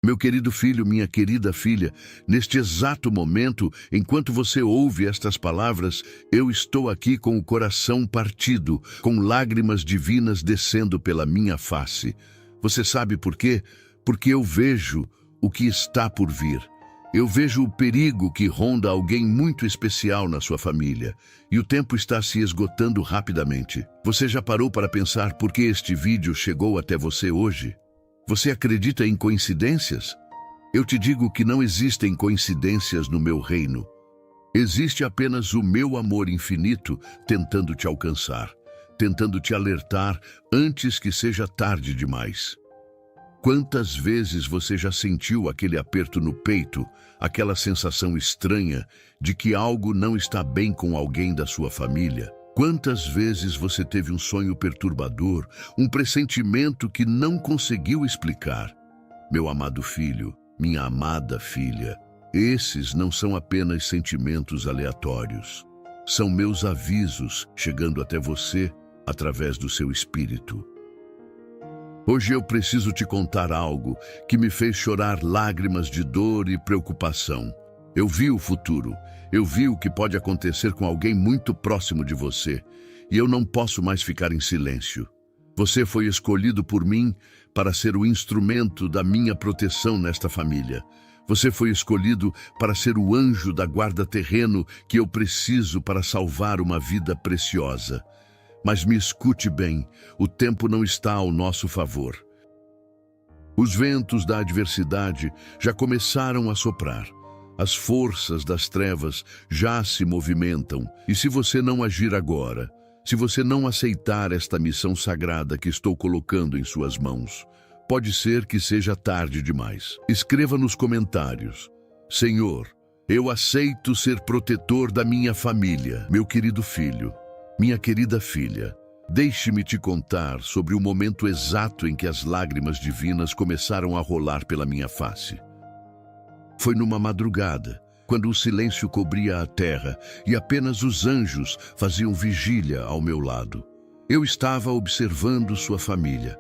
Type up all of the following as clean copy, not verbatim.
Meu querido filho, minha querida filha, neste exato momento, enquanto você ouve estas palavras, eu estou aqui com o coração partido, com lágrimas divinas descendo pela minha face. Você sabe por quê? Porque eu vejo o que está por vir. Eu vejo o perigo que ronda alguém muito especial na sua família, e o tempo está se esgotando rapidamente. Você já parou para pensar por que este vídeo chegou até você hoje? Você acredita em coincidências? Eu te digo que não existem coincidências no meu reino. Existe apenas o meu amor infinito tentando te alcançar, tentando te alertar antes que seja tarde demais. Quantas vezes você já sentiu aquele aperto no peito, aquela sensação estranha de que algo não está bem com alguém da sua família? Quantas vezes você teve um sonho perturbador, um pressentimento que não conseguiu explicar? Meu amado filho, minha amada filha, esses não são apenas sentimentos aleatórios. São meus avisos chegando até você através do seu espírito. Hoje eu preciso te contar algo que me fez chorar lágrimas de dor e preocupação. Eu vi o futuro, eu vi o que pode acontecer com alguém muito próximo de você, e eu não posso mais ficar em silêncio. Você foi escolhido por mim para ser o instrumento da minha proteção nesta família. Você foi escolhido para ser o anjo da guarda terreno que eu preciso para salvar uma vida preciosa. Mas me escute bem, o tempo não está ao nosso favor. Os ventos da adversidade já começaram a soprar. As forças das trevas já se movimentam, e se você não agir agora, se você não aceitar esta missão sagrada que estou colocando em suas mãos, pode ser que seja tarde demais. Escreva nos comentários: Senhor, eu aceito ser protetor da minha família. Meu querido filho, minha querida filha, deixe-me te contar sobre o momento exato em que as lágrimas divinas começaram a rolar pela minha face. Foi numa madrugada, quando o silêncio cobria a terra e apenas os anjos faziam vigília ao meu lado. Eu estava observando sua família,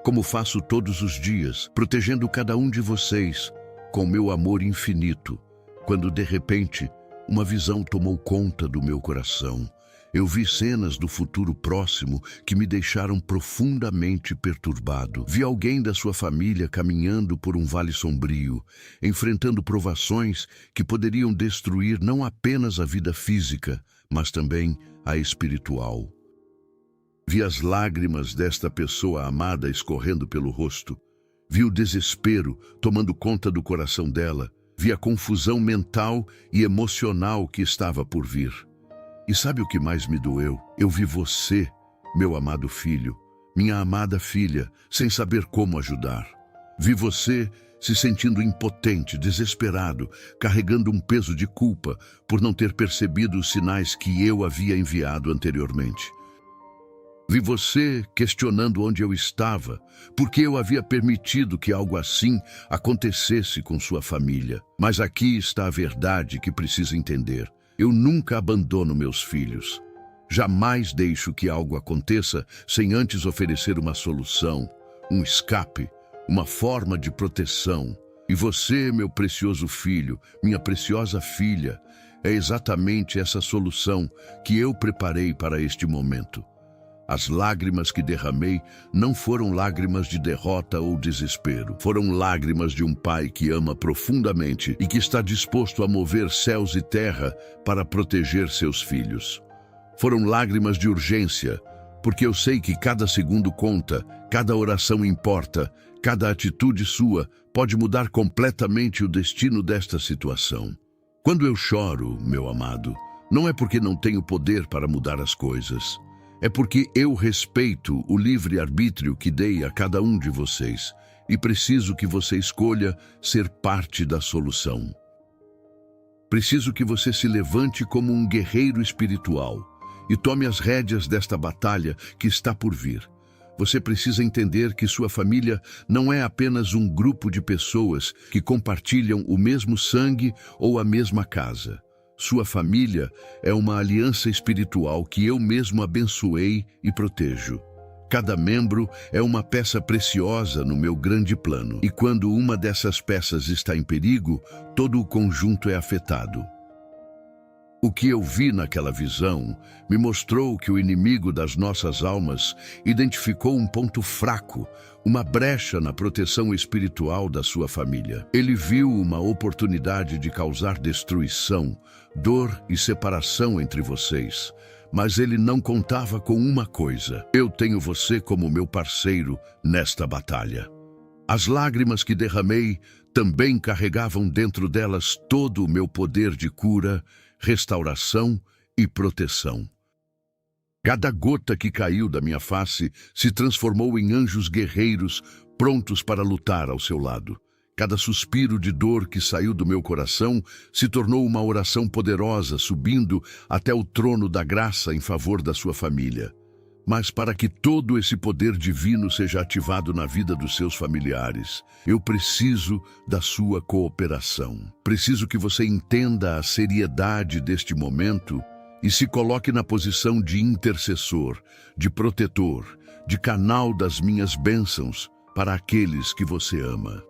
como faço todos os dias, protegendo cada um de vocês com meu amor infinito, quando de repente uma visão tomou conta do meu coração. Eu vi cenas do futuro próximo que me deixaram profundamente perturbado. Vi alguém da sua família caminhando por um vale sombrio, enfrentando provações que poderiam destruir não apenas a vida física, mas também a espiritual. Vi as lágrimas desta pessoa amada escorrendo pelo rosto. Vi o desespero tomando conta do coração dela. Vi a confusão mental e emocional que estava por vir. E sabe o que mais me doeu? Eu vi você, meu amado filho, minha amada filha, sem saber como ajudar. Vi você se sentindo impotente, desesperado, carregando um peso de culpa por não ter percebido os sinais que eu havia enviado anteriormente. Vi você questionando onde eu estava, porque eu havia permitido que algo assim acontecesse com sua família. Mas aqui está a verdade que precisa entender. Eu nunca abandono meus filhos. Jamais deixo que algo aconteça sem antes oferecer uma solução, um escape, uma forma de proteção. E você, meu precioso filho, minha preciosa filha, é exatamente essa solução que eu preparei para este momento. As lágrimas que derramei não foram lágrimas de derrota ou desespero. Foram lágrimas de um pai que ama profundamente e que está disposto a mover céus e terra para proteger seus filhos. Foram lágrimas de urgência, porque eu sei que cada segundo conta, cada oração importa, cada atitude sua pode mudar completamente o destino desta situação. Quando eu choro, meu amado, não é porque não tenho poder para mudar as coisas. É porque eu respeito o livre-arbítrio que dei a cada um de vocês e preciso que você escolha ser parte da solução. Preciso que você se levante como um guerreiro espiritual e tome as rédeas desta batalha que está por vir. Você precisa entender que sua família não é apenas um grupo de pessoas que compartilham o mesmo sangue ou a mesma casa. Sua família é uma aliança espiritual que eu mesmo abençoei e protejo. Cada membro é uma peça preciosa no meu grande plano. E quando uma dessas peças está em perigo, todo o conjunto é afetado. O que eu vi naquela visão me mostrou que o inimigo das nossas almas identificou um ponto fraco, uma brecha na proteção espiritual da sua família. Ele viu uma oportunidade de causar destruição, dor e separação entre vocês. Mas ele não contava com uma coisa: eu tenho você como meu parceiro nesta batalha. As lágrimas que derramei também carregavam dentro delas todo o meu poder de cura, restauração e proteção. Cada gota que caiu da minha face se transformou em anjos guerreiros prontos para lutar ao seu lado. Cada suspiro de dor que saiu do meu coração se tornou uma oração poderosa subindo até o trono da graça em favor da sua família. Mas para que todo esse poder divino seja ativado na vida dos seus familiares, eu preciso da sua cooperação. Preciso que você entenda a seriedade deste momento e se coloque na posição de intercessor, de protetor, de canal das minhas bênçãos para aqueles que você ama.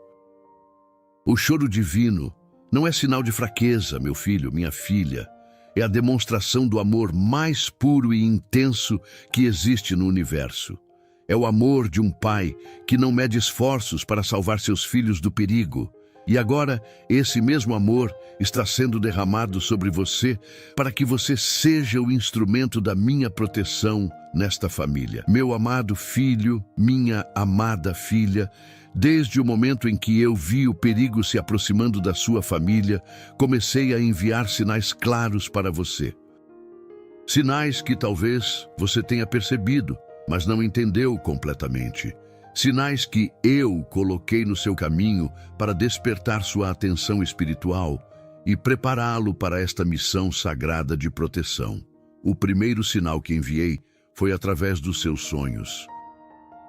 O choro divino não é sinal de fraqueza, meu filho, minha filha. É a demonstração do amor mais puro e intenso que existe no universo. É o amor de um pai que não mede esforços para salvar seus filhos do perigo. E agora, esse mesmo amor está sendo derramado sobre você para que você seja o instrumento da minha proteção nesta família. Meu amado filho, minha amada filha, desde o momento em que eu vi o perigo se aproximando da sua família, comecei a enviar sinais claros para você. Sinais que talvez você tenha percebido, mas não entendeu completamente. Sinais que eu coloquei no seu caminho para despertar sua atenção espiritual e prepará-lo para esta missão sagrada de proteção. O primeiro sinal que enviei foi através dos seus sonhos.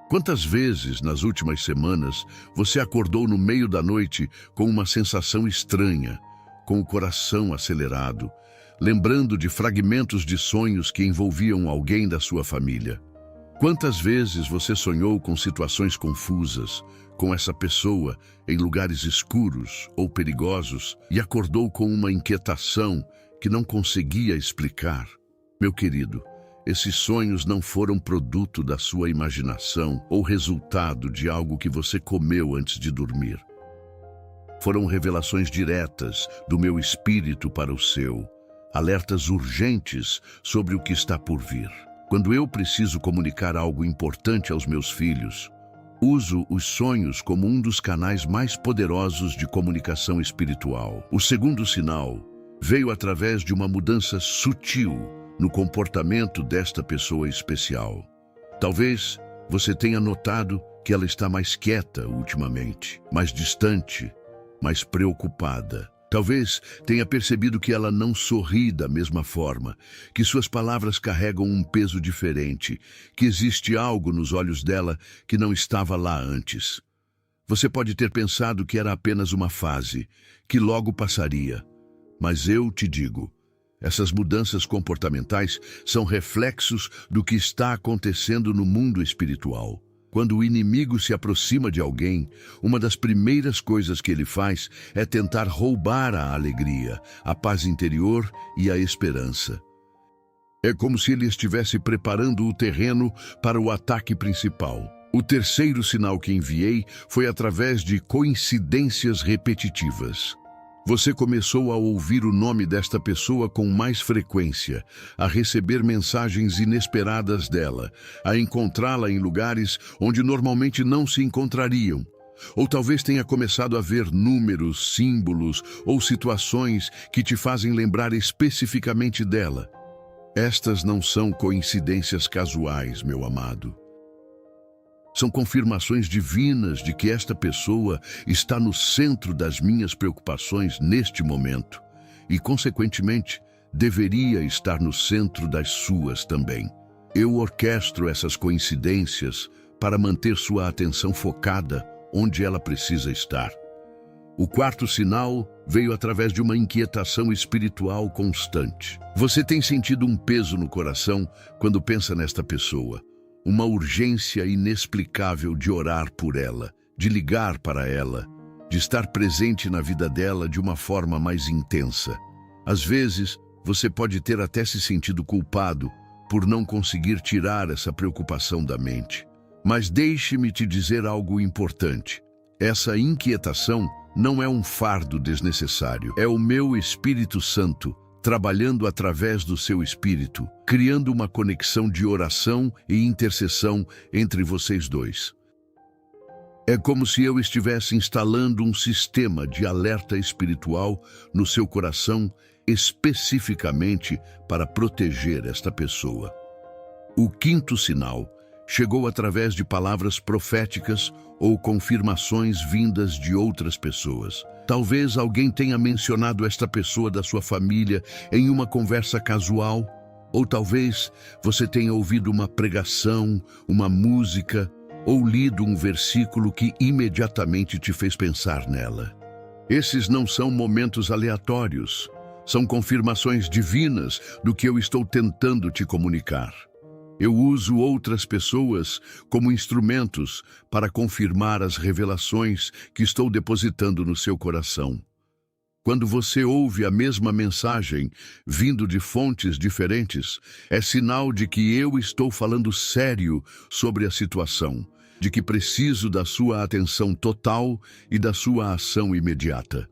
Quantas vezes, nas últimas semanas, você acordou no meio da noite com uma sensação estranha, com o coração acelerado, lembrando de fragmentos de sonhos que envolviam alguém da sua família? Quantas vezes você sonhou com situações confusas, com essa pessoa em lugares escuros ou perigosos e acordou com uma inquietação que não conseguia explicar? Meu querido, esses sonhos não foram produto da sua imaginação ou resultado de algo que você comeu antes de dormir. Foram revelações diretas do meu espírito para o seu, alertas urgentes sobre o que está por vir. Quando eu preciso comunicar algo importante aos meus filhos, uso os sonhos como um dos canais mais poderosos de comunicação espiritual. O segundo sinal veio através de uma mudança sutil no comportamento desta pessoa especial. Talvez você tenha notado que ela está mais quieta ultimamente, mais distante, mais preocupada. Talvez tenha percebido que ela não sorri da mesma forma, que suas palavras carregam um peso diferente, que existe algo nos olhos dela que não estava lá antes. Você pode ter pensado que era apenas uma fase, que logo passaria. Mas eu te digo, essas mudanças comportamentais são reflexos do que está acontecendo no mundo espiritual. Quando o inimigo se aproxima de alguém, uma das primeiras coisas que ele faz é tentar roubar a alegria, a paz interior e a esperança. É como se ele estivesse preparando o terreno para o ataque principal. O terceiro sinal que enviei foi através de coincidências repetitivas. Você começou a ouvir o nome desta pessoa com mais frequência, a receber mensagens inesperadas dela, a encontrá-la em lugares onde normalmente não se encontrariam. Ou talvez tenha começado a ver números, símbolos ou situações que te fazem lembrar especificamente dela. Estas não são coincidências casuais, meu amado. São confirmações divinas de que esta pessoa está no centro das minhas preocupações neste momento e, consequentemente, deveria estar no centro das suas também. Eu orquestro essas coincidências para manter sua atenção focada onde ela precisa estar. O quarto sinal veio através de uma inquietação espiritual constante. Você tem sentido um peso no coração quando pensa nesta pessoa, uma urgência inexplicável de orar por ela, de ligar para ela, de estar presente na vida dela de uma forma mais intensa. Às vezes, você pode ter até se sentido culpado por não conseguir tirar essa preocupação da mente. Mas deixe-me te dizer algo importante. Essa inquietação não é um fardo desnecessário. É o meu Espírito Santo trabalhando através do seu espírito, criando uma conexão de oração e intercessão entre vocês dois. É como se eu estivesse instalando um sistema de alerta espiritual no seu coração, especificamente para proteger esta pessoa. O quinto sinal chegou através de palavras proféticas ou confirmações vindas de outras pessoas. Talvez alguém tenha mencionado esta pessoa da sua família em uma conversa casual, ou talvez você tenha ouvido uma pregação, uma música, ou lido um versículo que imediatamente te fez pensar nela. Esses não são momentos aleatórios, são confirmações divinas do que eu estou tentando te comunicar. Eu uso outras pessoas como instrumentos para confirmar as revelações que estou depositando no seu coração. Quando você ouve a mesma mensagem vindo de fontes diferentes, é sinal de que eu estou falando sério sobre a situação, de que preciso da sua atenção total e da sua ação imediata.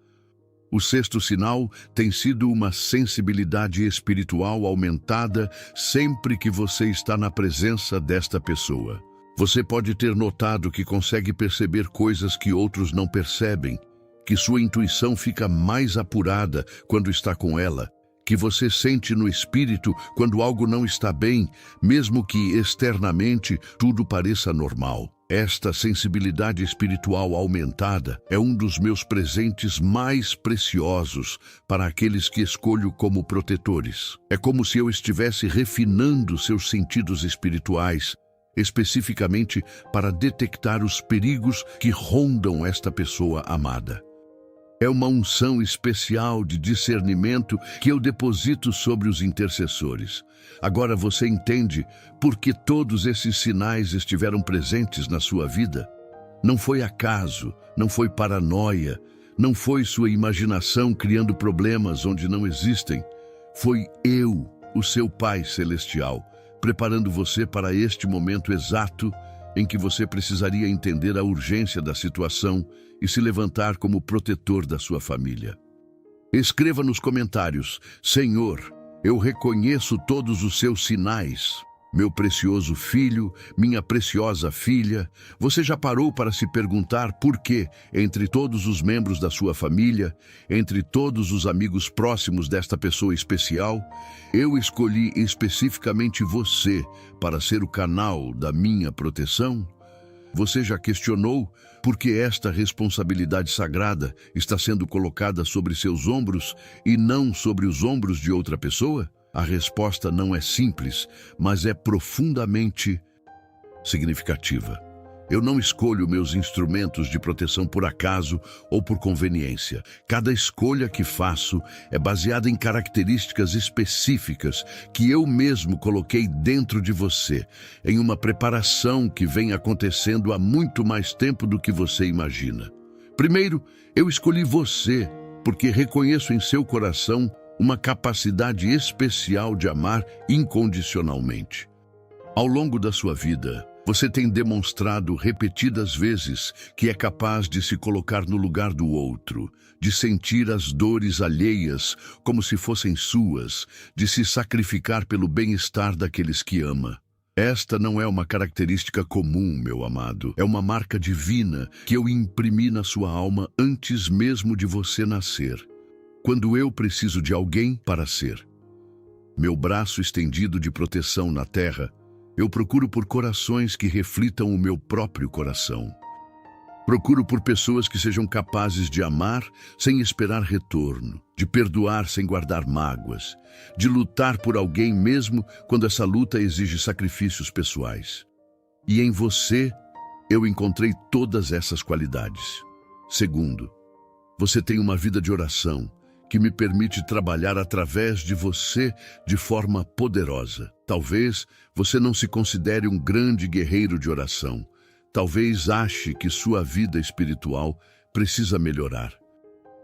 O sexto sinal tem sido uma sensibilidade espiritual aumentada sempre que você está na presença desta pessoa. Você pode ter notado que consegue perceber coisas que outros não percebem, que sua intuição fica mais apurada quando está com ela, que você sente no espírito quando algo não está bem, mesmo que externamente tudo pareça normal. Esta sensibilidade espiritual aumentada é um dos meus presentes mais preciosos para aqueles que escolho como protetores. É como se eu estivesse refinando seus sentidos espirituais, especificamente para detectar os perigos que rondam esta pessoa amada. É uma unção especial de discernimento que eu deposito sobre os intercessores. Agora você entende por que todos esses sinais estiveram presentes na sua vida? Não foi acaso, não foi paranoia, não foi sua imaginação criando problemas onde não existem. Foi eu, o seu Pai Celestial, preparando você para este momento exato em que você precisaria entender a urgência da situação e se levantar como protetor da sua família. Escreva nos comentários: Senhor, eu reconheço todos os seus sinais. Meu precioso filho, minha preciosa filha, você já parou para se perguntar por que, entre todos os membros da sua família, entre todos os amigos próximos desta pessoa especial, eu escolhi especificamente você para ser o canal da minha proteção? Você já questionou por que esta responsabilidade sagrada está sendo colocada sobre seus ombros e não sobre os ombros de outra pessoa? A resposta não é simples, mas é profundamente significativa. Eu não escolho meus instrumentos de proteção por acaso ou por conveniência. Cada escolha que faço é baseada em características específicas que eu mesmo coloquei dentro de você, em uma preparação que vem acontecendo há muito mais tempo do que você imagina. Primeiro, eu escolhi você porque reconheço em seu coração uma capacidade especial de amar incondicionalmente. Ao longo da sua vida, você tem demonstrado repetidas vezes que é capaz de se colocar no lugar do outro, de sentir as dores alheias como se fossem suas, de se sacrificar pelo bem-estar daqueles que ama. Esta não é uma característica comum, meu amado. É uma marca divina que eu imprimi na sua alma antes mesmo de você nascer. Quando eu preciso de alguém para ser meu braço estendido de proteção na terra, eu procuro por corações que reflitam o meu próprio coração. Procuro por pessoas que sejam capazes de amar sem esperar retorno, de perdoar sem guardar mágoas, de lutar por alguém mesmo quando essa luta exige sacrifícios pessoais. E em você, eu encontrei todas essas qualidades. Segundo, você tem uma vida de oração que me permite trabalhar através de você de forma poderosa. Talvez você não se considere um grande guerreiro de oração. Talvez ache que sua vida espiritual precisa melhorar.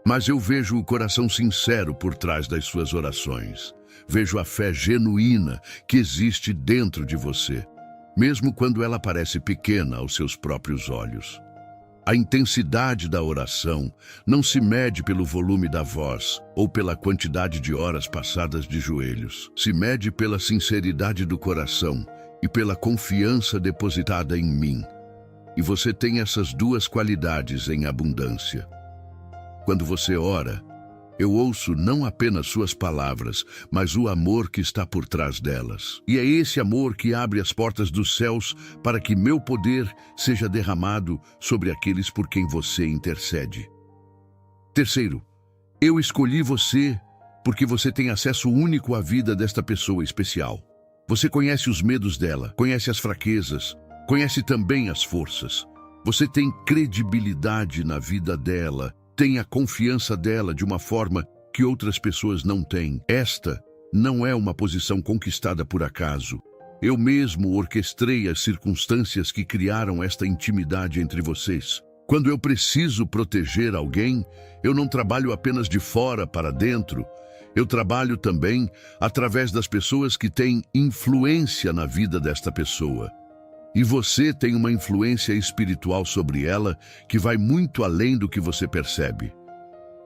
Mas eu vejo o coração sincero por trás das suas orações. Vejo a fé genuína que existe dentro de você, mesmo quando ela parece pequena aos seus próprios olhos. A intensidade da oração não se mede pelo volume da voz ou pela quantidade de horas passadas de joelhos. Se mede pela sinceridade do coração e pela confiança depositada em mim. E você tem essas duas qualidades em abundância. Quando você ora, eu ouço não apenas suas palavras, mas o amor que está por trás delas. E é esse amor que abre as portas dos céus para que meu poder seja derramado sobre aqueles por quem você intercede. Terceiro, eu escolhi você porque você tem acesso único à vida desta pessoa especial. Você conhece os medos dela, conhece as fraquezas, conhece também as forças. Você tem credibilidade na vida dela, tem a confiança dela de uma forma que outras pessoas não têm. Esta não é uma posição conquistada por acaso. Eu mesmo orquestrei as circunstâncias que criaram esta intimidade entre vocês. Quando eu preciso proteger alguém, eu não trabalho apenas de fora para dentro. Eu trabalho também através das pessoas que têm influência na vida desta pessoa. E você tem uma influência espiritual sobre ela que vai muito além do que você percebe.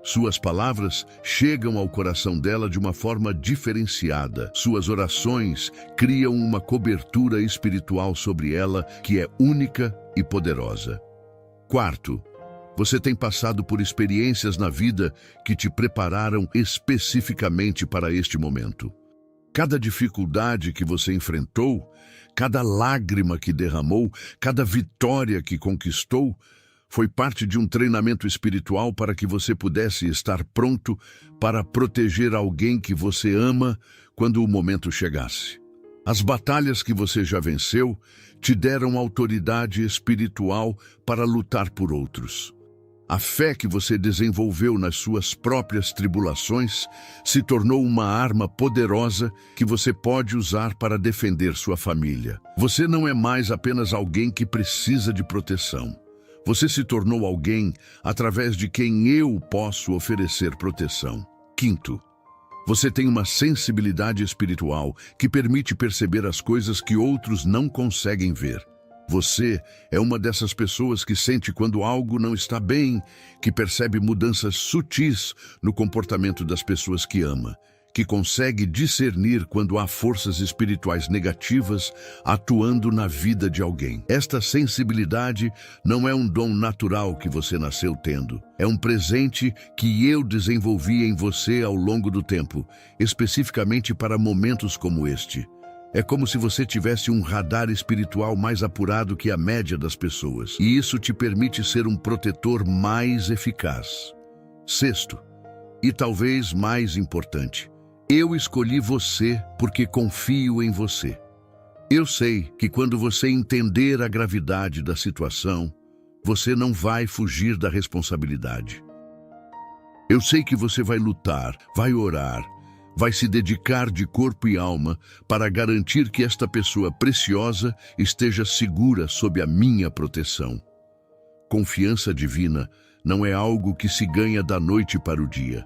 Suas palavras chegam ao coração dela de uma forma diferenciada. Suas orações criam uma cobertura espiritual sobre ela que é única e poderosa. Quarto, você tem passado por experiências na vida que te prepararam especificamente para este momento. Cada dificuldade que você enfrentou, cada lágrima que derramou, cada vitória que conquistou, foi parte de um treinamento espiritual para que você pudesse estar pronto para proteger alguém que você ama quando o momento chegasse. As batalhas que você já venceu te deram autoridade espiritual para lutar por outros. A fé que você desenvolveu nas suas próprias tribulações se tornou uma arma poderosa que você pode usar para defender sua família. Você não é mais apenas alguém que precisa de proteção. Você se tornou alguém através de quem eu posso oferecer proteção. Quinto, você tem uma sensibilidade espiritual que permite perceber as coisas que outros não conseguem ver. Você é uma dessas pessoas que sente quando algo não está bem, que percebe mudanças sutis no comportamento das pessoas que ama, que consegue discernir quando há forças espirituais negativas atuando na vida de alguém. Esta sensibilidade não é um dom natural que você nasceu tendo. É um presente que eu desenvolvi em você ao longo do tempo, especificamente para momentos como este. É como se você tivesse um radar espiritual mais apurado que a média das pessoas. E isso te permite ser um protetor mais eficaz. Sexto, e talvez mais importante, eu escolhi você porque confio em você. Eu sei que quando você entender a gravidade da situação, você não vai fugir da responsabilidade. Eu sei que você vai lutar, vai orar, vai se dedicar de corpo e alma para garantir que esta pessoa preciosa esteja segura sob a minha proteção. Confiança divina não é algo que se ganha da noite para o dia.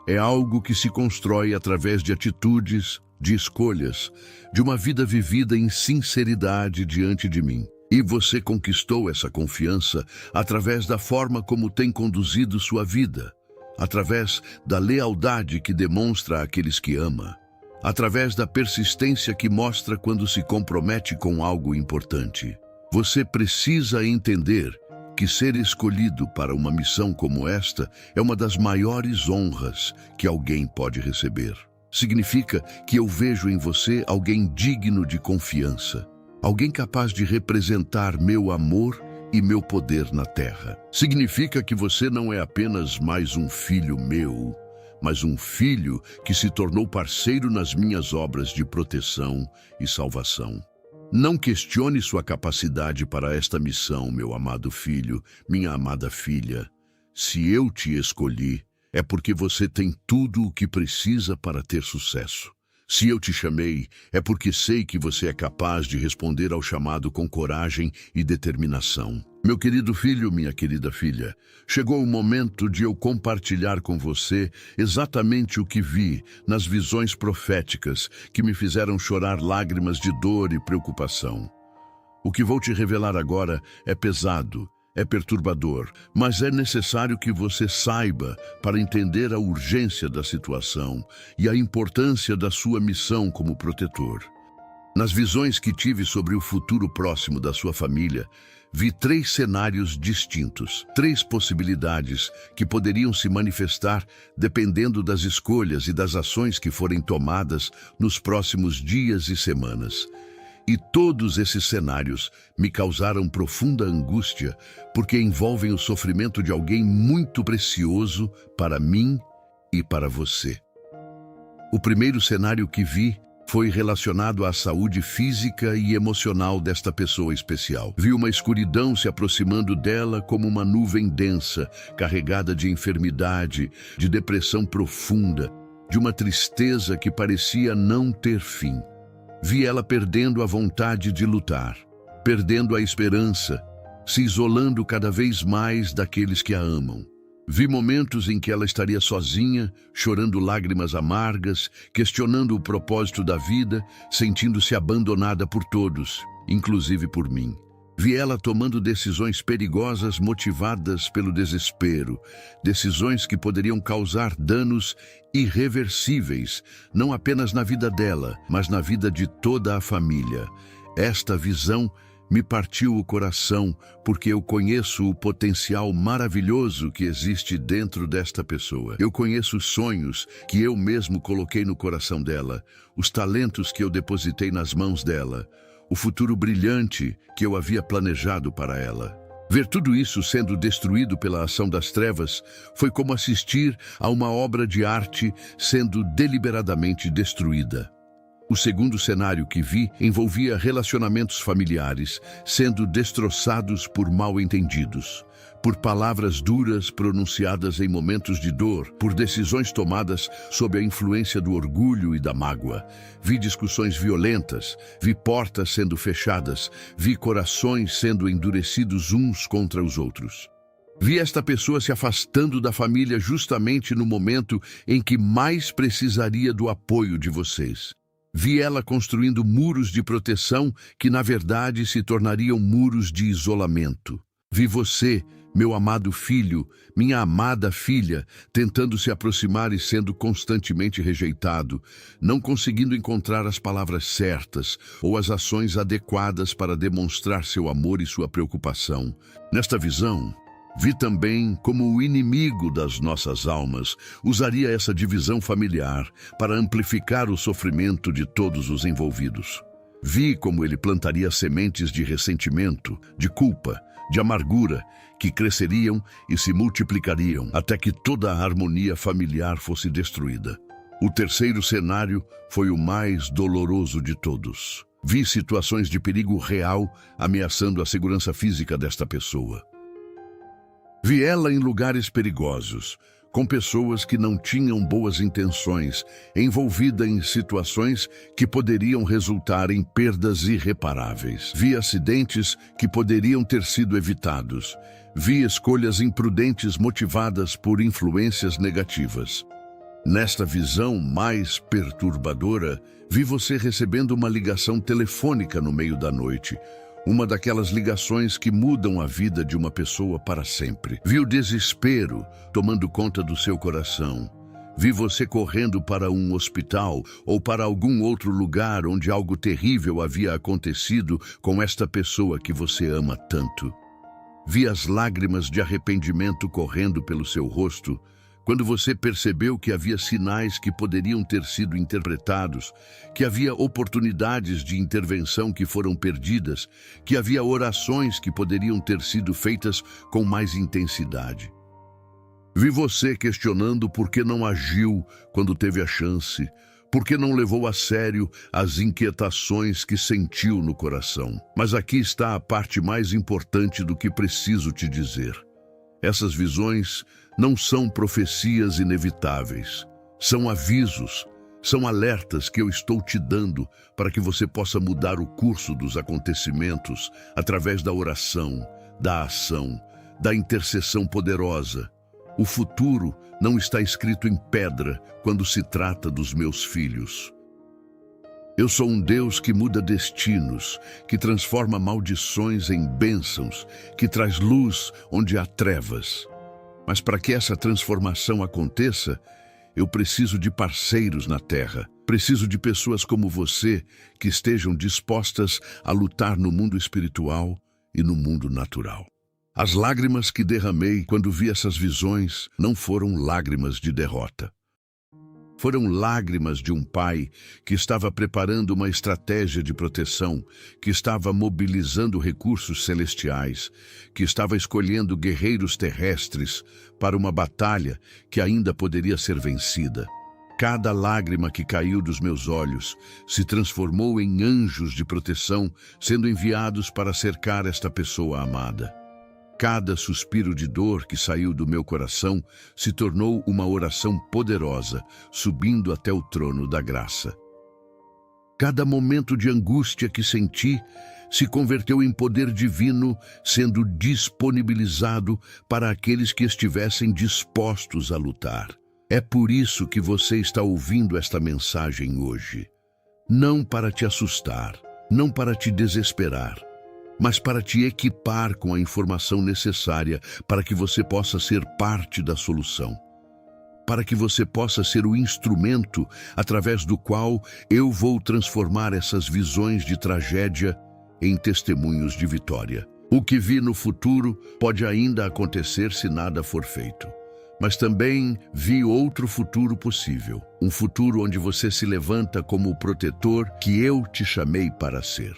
É algo que se constrói através de atitudes, de escolhas, de uma vida vivida em sinceridade diante de mim. E você conquistou essa confiança através da forma como tem conduzido sua vida, através da lealdade que demonstra àqueles que ama, através da persistência que mostra quando se compromete com algo importante. Você precisa entender que ser escolhido para uma missão como esta é uma das maiores honras que alguém pode receber. Significa que eu vejo em você alguém digno de confiança, alguém capaz de representar meu amor e meu poder na terra. Significa que você não é apenas mais um filho meu, mas um filho que se tornou parceiro nas minhas obras de proteção e salvação. Não questione sua capacidade para esta missão, meu amado filho, minha amada filha. Se eu te escolhi, É porque você tem tudo o que precisa para ter sucesso. Se eu te chamei, é porque sei que você é capaz de responder ao chamado com coragem e determinação. Meu querido filho, minha querida filha, chegou o momento de eu compartilhar com você exatamente o que vi nas visões proféticas que me fizeram chorar lágrimas de dor e preocupação. O que vou te revelar agora é pesado, é perturbador, mas é necessário que você saiba para entender a urgência da situação e a importância da sua missão como protetor. Nas visões que tive sobre o futuro próximo da sua família, vi 3 cenários distintos, 3 possibilidades que poderiam se manifestar dependendo das escolhas e das ações que forem tomadas nos próximos dias e semanas. E todos esses cenários me causaram profunda angústia, porque envolvem o sofrimento de alguém muito precioso para mim e para você. O primeiro cenário que vi foi relacionado à saúde física e emocional desta pessoa especial. Vi uma escuridão se aproximando dela como uma nuvem densa, carregada de enfermidade, de depressão profunda, de uma tristeza que parecia não ter fim. Vi ela perdendo a vontade de lutar, perdendo a esperança, se isolando cada vez mais daqueles que a amam. Vi momentos em que ela estaria sozinha, chorando lágrimas amargas, questionando o propósito da vida, sentindo-se abandonada por todos, inclusive por mim. Vi ela tomando decisões perigosas motivadas pelo desespero, decisões que poderiam causar danos irreversíveis, não apenas na vida dela, mas na vida de toda a família. Esta visão me partiu o coração, porque eu conheço o potencial maravilhoso que existe dentro desta pessoa. Eu conheço os sonhos que eu mesmo coloquei no coração dela, os talentos que eu depositei nas mãos dela, o futuro brilhante que eu havia planejado para ela. Ver tudo isso sendo destruído pela ação das trevas foi como assistir a uma obra de arte sendo deliberadamente destruída. O segundo cenário que vi envolvia relacionamentos familiares sendo destroçados por mal-entendidos, por palavras duras pronunciadas em momentos de dor, por decisões tomadas sob a influência do orgulho e da mágoa. Vi discussões violentas, vi portas sendo fechadas, vi corações sendo endurecidos uns contra os outros. Vi esta pessoa se afastando da família justamente no momento em que mais precisaria do apoio de vocês. Vi ela construindo muros de proteção que, na verdade, se tornariam muros de isolamento. Vi você, meu amado filho, minha amada filha, tentando se aproximar e sendo constantemente rejeitado, não conseguindo encontrar as palavras certas ou as ações adequadas para demonstrar seu amor e sua preocupação. Nesta visão, vi também como o inimigo das nossas almas usaria essa divisão familiar para amplificar o sofrimento de todos os envolvidos. Vi como ele plantaria sementes de ressentimento, de culpa, de amargura, que cresceriam e se multiplicariam até que toda a harmonia familiar fosse destruída. O terceiro cenário foi o mais doloroso de todos. Vi situações de perigo real ameaçando a segurança física desta pessoa. Vi ela em lugares perigosos, com pessoas que não tinham boas intenções, envolvida em situações que poderiam resultar em perdas irreparáveis. Vi acidentes que poderiam ter sido evitados. Vi escolhas imprudentes motivadas por influências negativas. Nesta visão mais perturbadora, vi você recebendo uma ligação telefônica no meio da noite, uma daquelas ligações que mudam a vida de uma pessoa para sempre. Vi o desespero tomando conta do seu coração. Vi você correndo para um hospital ou para algum outro lugar onde algo terrível havia acontecido com esta pessoa que você ama tanto. Vi as lágrimas de arrependimento correndo pelo seu rosto, quando você percebeu que havia sinais que poderiam ter sido interpretados, que havia oportunidades de intervenção que foram perdidas, que havia orações que poderiam ter sido feitas com mais intensidade. Vi você questionando por que não agiu quando teve a chance, por que não levou a sério as inquietações que sentiu no coração. Mas aqui está a parte mais importante do que preciso te dizer. Essas visões não são profecias inevitáveis, são avisos, são alertas que eu estou te dando para que você possa mudar o curso dos acontecimentos através da oração, da ação, da intercessão poderosa. O futuro não está escrito em pedra quando se trata dos meus filhos. Eu sou um Deus que muda destinos, que transforma maldições em bênçãos, que traz luz onde há trevas. Mas para que essa transformação aconteça, eu preciso de parceiros na terra. Preciso de pessoas como você que estejam dispostas a lutar no mundo espiritual e no mundo natural. As lágrimas que derramei quando vi essas visões não foram lágrimas de derrota. Foram lágrimas de um pai que estava preparando uma estratégia de proteção, que estava mobilizando recursos celestiais, que estava escolhendo guerreiros terrestres para uma batalha que ainda poderia ser vencida. Cada lágrima que caiu dos meus olhos se transformou em anjos de proteção, sendo enviados para cercar esta pessoa amada. Cada suspiro de dor que saiu do meu coração se tornou uma oração poderosa, subindo até o trono da graça. Cada momento de angústia que senti se converteu em poder divino, sendo disponibilizado para aqueles que estivessem dispostos a lutar. É por isso que você está ouvindo esta mensagem hoje. Não para te assustar, não para te desesperar, mas para te equipar com a informação necessária para que você possa ser parte da solução. Para que você possa ser o instrumento através do qual eu vou transformar essas visões de tragédia em testemunhos de vitória. O que vi no futuro pode ainda acontecer se nada for feito. Mas também vi outro futuro possível. Um futuro onde você se levanta como o protetor que eu te chamei para ser.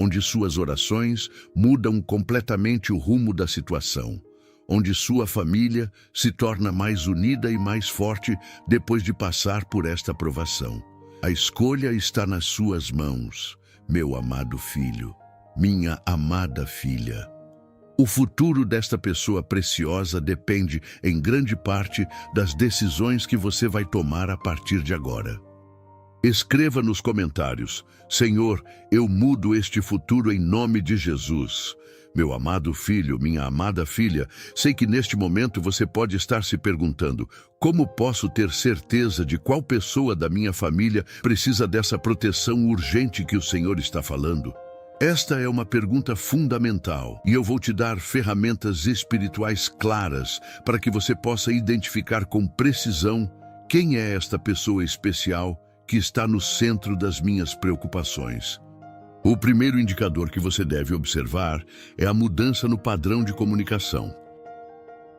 Onde suas orações mudam completamente o rumo da situação, onde sua família se torna mais unida e mais forte depois de passar por esta provação. A escolha está nas suas mãos, meu amado filho, minha amada filha. O futuro desta pessoa preciosa depende, em grande parte, das decisões que você vai tomar a partir de agora. Escreva nos comentários: Senhor, eu mudo este futuro em nome de Jesus. Meu amado filho, minha amada filha, sei que neste momento você pode estar se perguntando: como posso ter certeza de qual pessoa da minha família precisa dessa proteção urgente que o Senhor está falando? Esta é uma pergunta fundamental e eu vou te dar ferramentas espirituais claras para que você possa identificar com precisão quem é esta pessoa especial que está no centro das minhas preocupações. O primeiro indicador que você deve observar é a mudança no padrão de comunicação.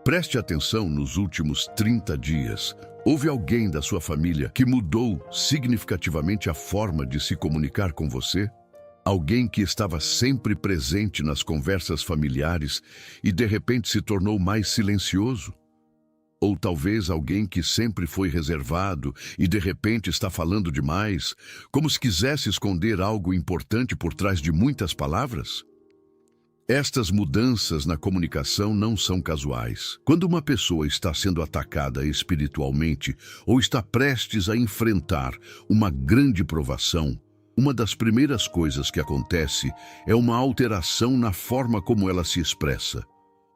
Preste atenção nos últimos 30 dias. Houve alguém da sua família que mudou significativamente a forma de se comunicar com você? Alguém que estava sempre presente nas conversas familiares e de repente se tornou mais silencioso? Ou talvez alguém que sempre foi reservado e de repente está falando demais, como se quisesse esconder algo importante por trás de muitas palavras? Estas mudanças na comunicação não são casuais. Quando uma pessoa está sendo atacada espiritualmente ou está prestes a enfrentar uma grande provação, uma das primeiras coisas que acontece é uma alteração na forma como ela se expressa.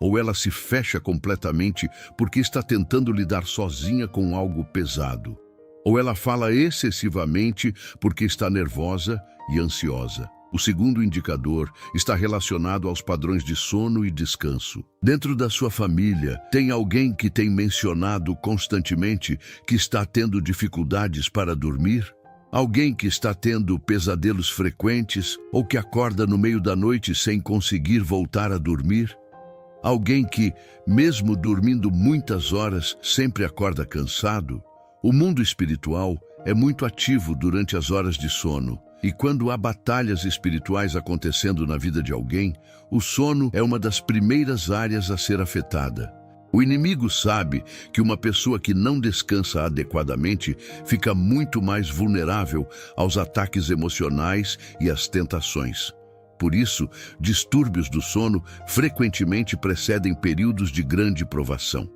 Ou ela se fecha completamente porque está tentando lidar sozinha com algo pesado. Ou ela fala excessivamente porque está nervosa e ansiosa. O segundo indicador está relacionado aos padrões de sono e descanso. Dentro da sua família, tem alguém que tem mencionado constantemente que está tendo dificuldades para dormir? Alguém que está tendo pesadelos frequentes ou que acorda no meio da noite sem conseguir voltar a dormir? Alguém que, mesmo dormindo muitas horas, sempre acorda cansado? O mundo espiritual é muito ativo durante as horas de sono. E quando há batalhas espirituais acontecendo na vida de alguém, o sono é uma das primeiras áreas a ser afetada. O inimigo sabe que uma pessoa que não descansa adequadamente fica muito mais vulnerável aos ataques emocionais e às tentações. Por isso, distúrbios do sono frequentemente precedem períodos de grande provação.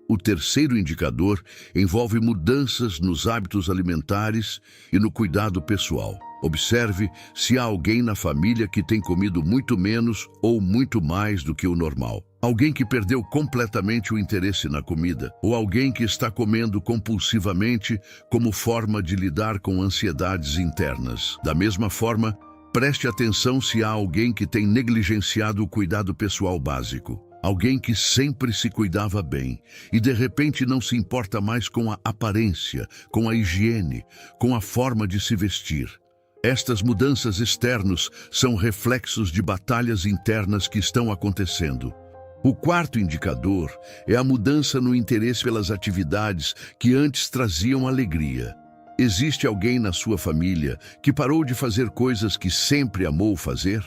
O terceiro indicador envolve mudanças nos hábitos alimentares e no cuidado pessoal. Observe se há alguém na família que tem comido muito menos ou muito mais do que o normal. Alguém que perdeu completamente o interesse na comida, ou alguém que está comendo compulsivamente como forma de lidar com ansiedades internas. Da mesma forma, preste atenção se há alguém que tem negligenciado o cuidado pessoal básico. Alguém que sempre se cuidava bem e de repente não se importa mais com a aparência, com a higiene, com a forma de se vestir. Estas mudanças externas são reflexos de batalhas internas que estão acontecendo. O quarto indicador é a mudança no interesse pelas atividades que antes traziam alegria. Existe alguém na sua família que parou de fazer coisas que sempre amou fazer?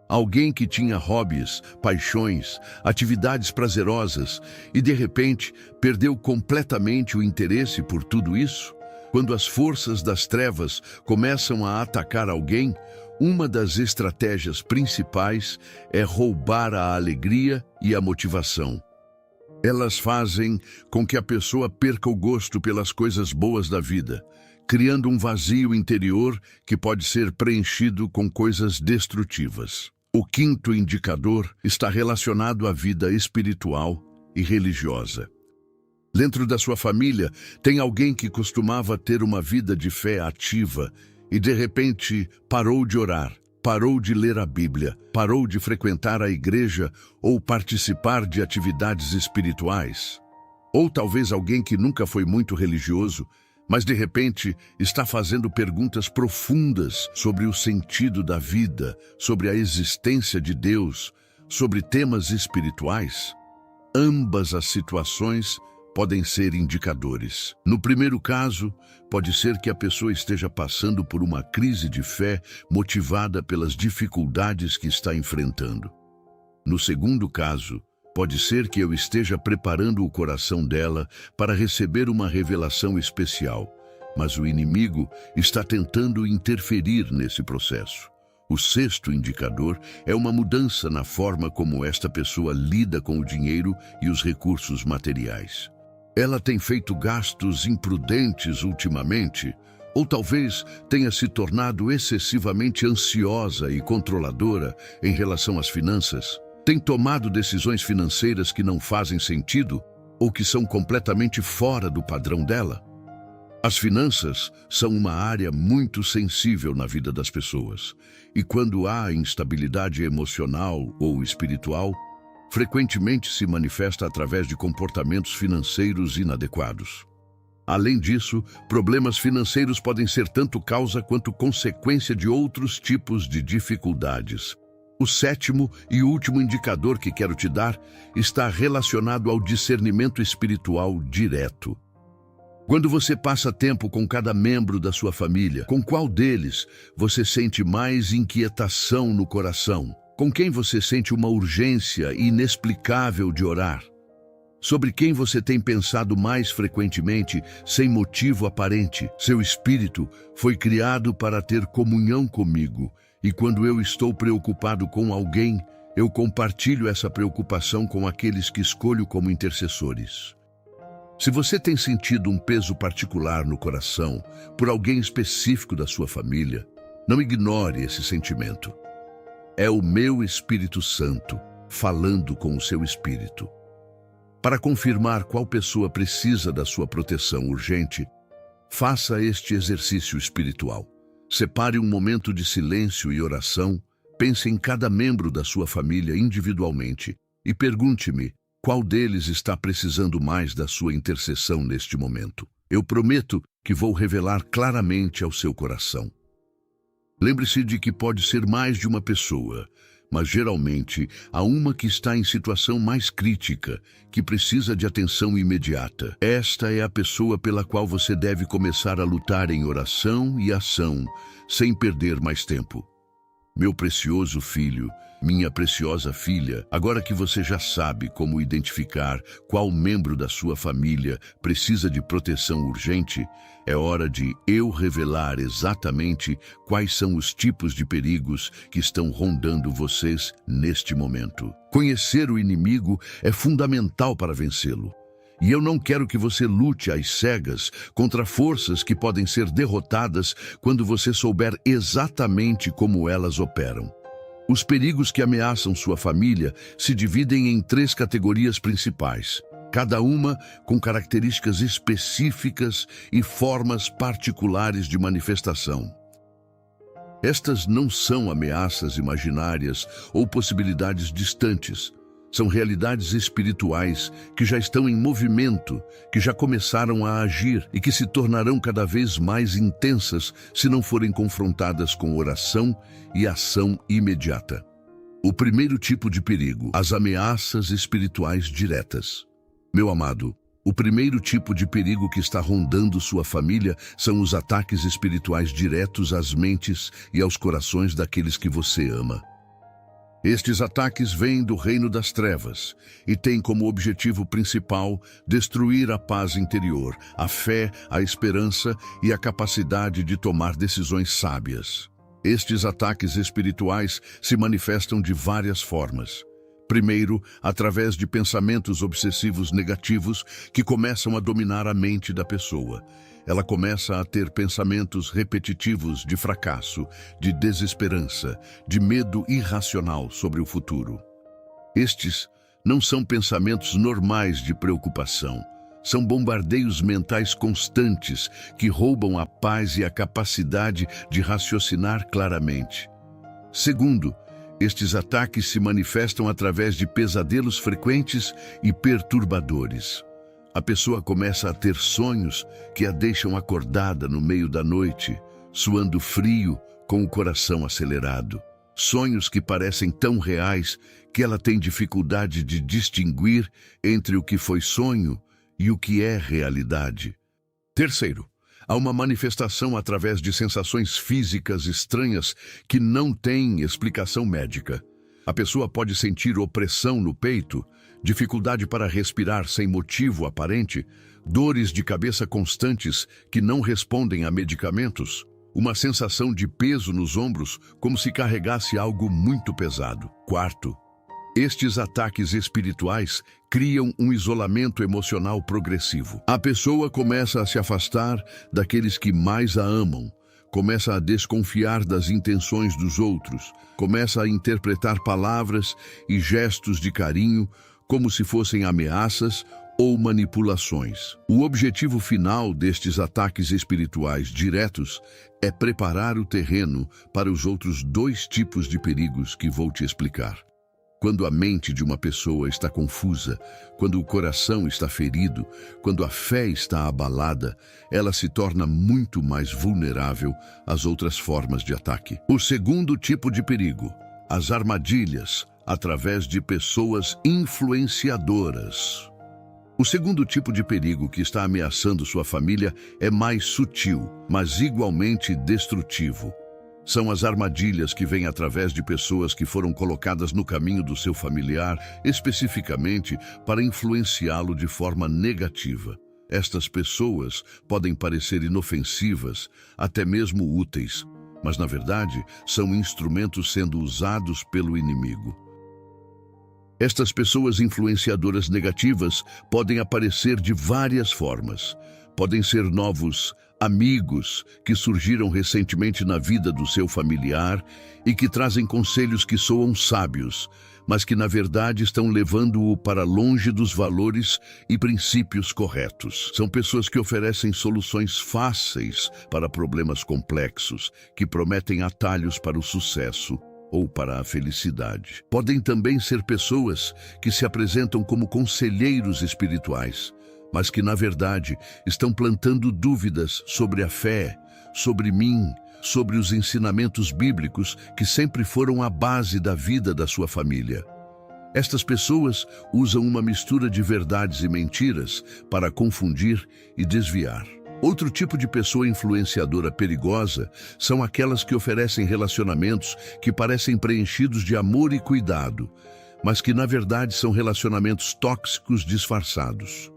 Alguém que tinha hobbies, paixões, atividades prazerosas e, de repente, perdeu completamente o interesse por tudo isso? Quando as forças das trevas começam a atacar alguém, uma das estratégias principais é roubar a alegria e a motivação. Elas fazem com que a pessoa perca o gosto pelas coisas boas da vida, criando um vazio interior que pode ser preenchido com coisas destrutivas. O quinto indicador está relacionado à vida espiritual e religiosa. Dentro da sua família, tem alguém que costumava ter uma vida de fé ativa e, de repente, parou de orar, parou de ler a Bíblia, parou de frequentar a igreja ou participar de atividades espirituais. Ou talvez alguém que nunca foi muito religioso, mas de repente está fazendo perguntas profundas sobre o sentido da vida, sobre a existência de Deus, sobre temas espirituais. Ambas as situações podem ser indicadores. No primeiro caso, pode ser que a pessoa esteja passando por uma crise de fé motivada pelas dificuldades que está enfrentando. No segundo caso, pode ser que eu esteja preparando o coração dela para receber uma revelação especial, mas o inimigo está tentando interferir nesse processo. O sexto indicador é uma mudança na forma como esta pessoa lida com o dinheiro e os recursos materiais. Ela tem feito gastos imprudentes ultimamente, ou talvez tenha se tornado excessivamente ansiosa e controladora em relação às finanças. Tem tomado decisões financeiras que não fazem sentido ou que são completamente fora do padrão dela. As finanças são uma área muito sensível na vida das pessoas, e quando há instabilidade emocional ou espiritual, frequentemente se manifesta através de comportamentos financeiros inadequados. Além disso, problemas financeiros podem ser tanto causa quanto consequência de outros tipos de dificuldades. O sétimo e último indicador que quero te dar está relacionado ao discernimento espiritual direto. Quando você passa tempo com cada membro da sua família, com qual deles você sente mais inquietação no coração? Com quem você sente uma urgência inexplicável de orar? Sobre quem você tem pensado mais frequentemente sem motivo aparente? Seu espírito foi criado para ter comunhão comigo. E quando eu estou preocupado com alguém, eu compartilho essa preocupação com aqueles que escolho como intercessores. Se você tem sentido um peso particular no coração por alguém específico da sua família, não ignore esse sentimento. É o meu Espírito Santo falando com o seu espírito. Para confirmar qual pessoa precisa da sua proteção urgente, faça este exercício espiritual. Separe um momento de silêncio e oração, pense em cada membro da sua família individualmente e pergunte-me qual deles está precisando mais da sua intercessão neste momento. Eu prometo que vou revelar claramente ao seu coração. Lembre-se de que pode ser mais de uma pessoa, mas geralmente há uma que está em situação mais crítica, que precisa de atenção imediata. Esta é a pessoa pela qual você deve começar a lutar em oração e ação, sem perder mais tempo. Meu precioso filho, minha preciosa filha, agora que você já sabe como identificar qual membro da sua família precisa de proteção urgente, é hora de eu revelar exatamente quais são os tipos de perigos que estão rondando vocês neste momento. Conhecer o inimigo é fundamental para vencê-lo. E eu não quero que você lute às cegas contra forças que podem ser derrotadas quando você souber exatamente como elas operam. Os perigos que ameaçam sua família se dividem em 3 categorias principais, cada uma com características específicas e formas particulares de manifestação. Estas não são ameaças imaginárias ou possibilidades distantes. São realidades espirituais que já estão em movimento, que já começaram a agir e que se tornarão cada vez mais intensas se não forem confrontadas com oração e ação imediata. O primeiro tipo de perigo, as ameaças espirituais diretas. Meu amado, o primeiro tipo de perigo que está rondando sua família são os ataques espirituais diretos às mentes e aos corações daqueles que você ama. Estes ataques vêm do reino das trevas e têm como objetivo principal destruir a paz interior, a fé, a esperança e a capacidade de tomar decisões sábias. Estes ataques espirituais se manifestam de várias formas. Primeiro, através de pensamentos obsessivos negativos que começam a dominar a mente da pessoa. Ela começa a ter pensamentos repetitivos de fracasso, de desesperança, de medo irracional sobre o futuro. Estes não são pensamentos normais de preocupação. São bombardeios mentais constantes que roubam a paz e a capacidade de raciocinar claramente. Segundo, estes ataques se manifestam através de pesadelos frequentes e perturbadores. A pessoa começa a ter sonhos que a deixam acordada no meio da noite, suando frio, com o coração acelerado. Sonhos que parecem tão reais que ela tem dificuldade de distinguir entre o que foi sonho e o que é realidade. Terceiro, há uma manifestação através de sensações físicas estranhas que não têm explicação médica. A pessoa pode sentir opressão no peito, dificuldade para respirar sem motivo aparente, dores de cabeça constantes que não respondem a medicamentos, uma sensação de peso nos ombros, como se carregasse algo muito pesado. Quarto, estes ataques espirituais criam um isolamento emocional progressivo. A pessoa começa a se afastar daqueles que mais a amam, começa a desconfiar das intenções dos outros, começa a interpretar palavras e gestos de carinho como se fossem ameaças ou manipulações. O objetivo final destes ataques espirituais diretos é preparar o terreno para os outros 2 tipos de perigos que vou te explicar. Quando a mente de uma pessoa está confusa, quando o coração está ferido, quando a fé está abalada, ela se torna muito mais vulnerável às outras formas de ataque. O segundo tipo de perigo, as armadilhas, através de pessoas influenciadoras. O segundo tipo de perigo que está ameaçando sua família é mais sutil, mas igualmente destrutivo. São as armadilhas que vêm através de pessoas que foram colocadas no caminho do seu familiar, especificamente para influenciá-lo de forma negativa. Estas pessoas podem parecer inofensivas, até mesmo úteis, mas na verdade são instrumentos sendo usados pelo inimigo. Estas pessoas influenciadoras negativas podem aparecer de várias formas. Podem ser novos amigos que surgiram recentemente na vida do seu familiar e que trazem conselhos que soam sábios, mas que na verdade estão levando-o para longe dos valores e princípios corretos. São pessoas que oferecem soluções fáceis para problemas complexos, que prometem atalhos para o sucesso ou para a felicidade. Podem também ser pessoas que se apresentam como conselheiros espirituais, mas que, na verdade, estão plantando dúvidas sobre a fé, sobre mim, sobre os ensinamentos bíblicos que sempre foram a base da vida da sua família. Estas pessoas usam uma mistura de verdades e mentiras para confundir e desviar. Outro tipo de pessoa influenciadora perigosa são aquelas que oferecem relacionamentos que parecem preenchidos de amor e cuidado, mas que na verdade são relacionamentos tóxicos disfarçados.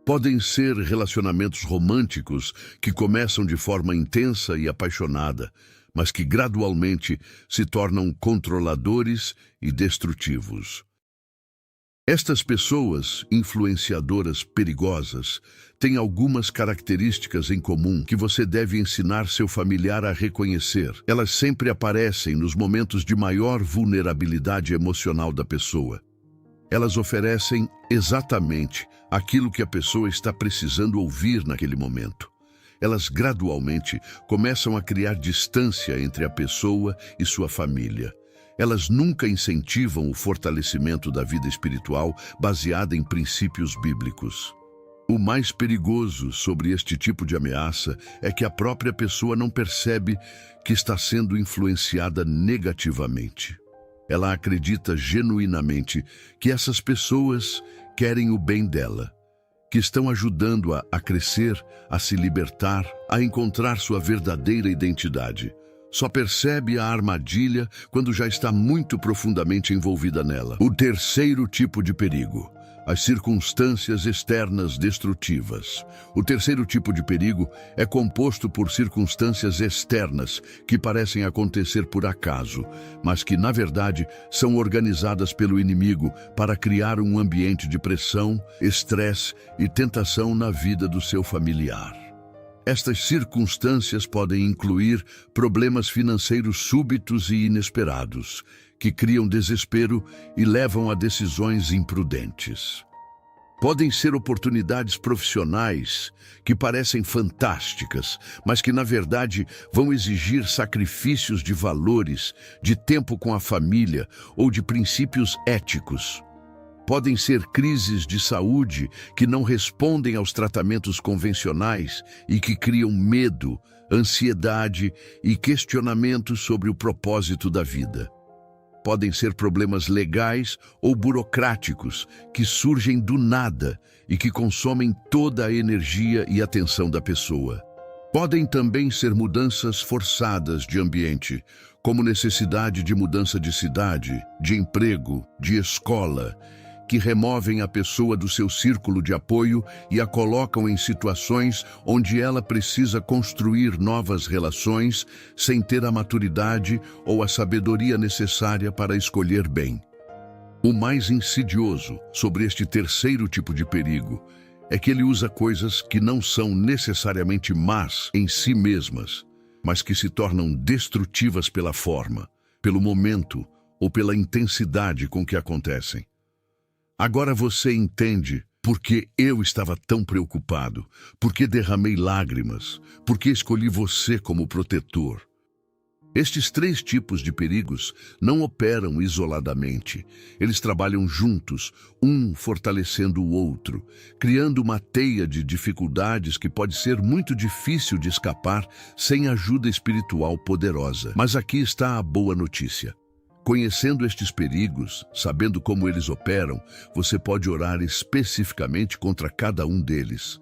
Podem ser relacionamentos românticos que começam de forma intensa e apaixonada, mas que gradualmente se tornam controladores e destrutivos. Estas pessoas influenciadoras perigosas têm algumas características em comum que você deve ensinar seu familiar a reconhecer. Elas sempre aparecem nos momentos de maior vulnerabilidade emocional da pessoa. Elas oferecem exatamente aquilo que a pessoa está precisando ouvir naquele momento. Elas gradualmente começam a criar distância entre a pessoa e sua família. Elas nunca incentivam o fortalecimento da vida espiritual baseada em princípios bíblicos. O mais perigoso sobre este tipo de ameaça é que a própria pessoa não percebe que está sendo influenciada negativamente. Ela acredita genuinamente que essas pessoas querem o bem dela, que estão ajudando-a a crescer, a se libertar, a encontrar sua verdadeira identidade. Só percebe a armadilha quando já está muito profundamente envolvida nela. O terceiro tipo de perigo: as circunstâncias externas destrutivas. O terceiro tipo de perigo é composto por circunstâncias externas que parecem acontecer por acaso, mas que, na verdade, são organizadas pelo inimigo para criar um ambiente de pressão, estresse e tentação na vida do seu familiar. Estas circunstâncias podem incluir problemas financeiros súbitos e inesperados, que criam desespero e levam a decisões imprudentes. Podem ser oportunidades profissionais que parecem fantásticas, mas que, na verdade, vão exigir sacrifícios de valores, de tempo com a família ou de princípios éticos. Podem ser crises de saúde que não respondem aos tratamentos convencionais e que criam medo, ansiedade e questionamentos sobre o propósito da vida. Podem ser problemas legais ou burocráticos que surgem do nada e que consomem toda a energia e atenção da pessoa. Podem também ser mudanças forçadas de ambiente, como necessidade de mudança de cidade, de emprego, de escola, que removem a pessoa do seu círculo de apoio e a colocam em situações onde ela precisa construir novas relações sem ter a maturidade ou a sabedoria necessária para escolher bem. O mais insidioso sobre este terceiro tipo de perigo é que ele usa coisas que não são necessariamente más em si mesmas, mas que se tornam destrutivas pela forma, pelo momento ou pela intensidade com que acontecem. Agora você entende por que eu estava tão preocupado, por que derramei lágrimas, por que escolhi você como protetor. Estes três tipos de perigos não operam isoladamente. Eles trabalham juntos, um fortalecendo o outro, criando uma teia de dificuldades que pode ser muito difícil de escapar sem ajuda espiritual poderosa. Mas aqui está a boa notícia. Conhecendo estes perigos, sabendo como eles operam, você pode orar especificamente contra cada um deles.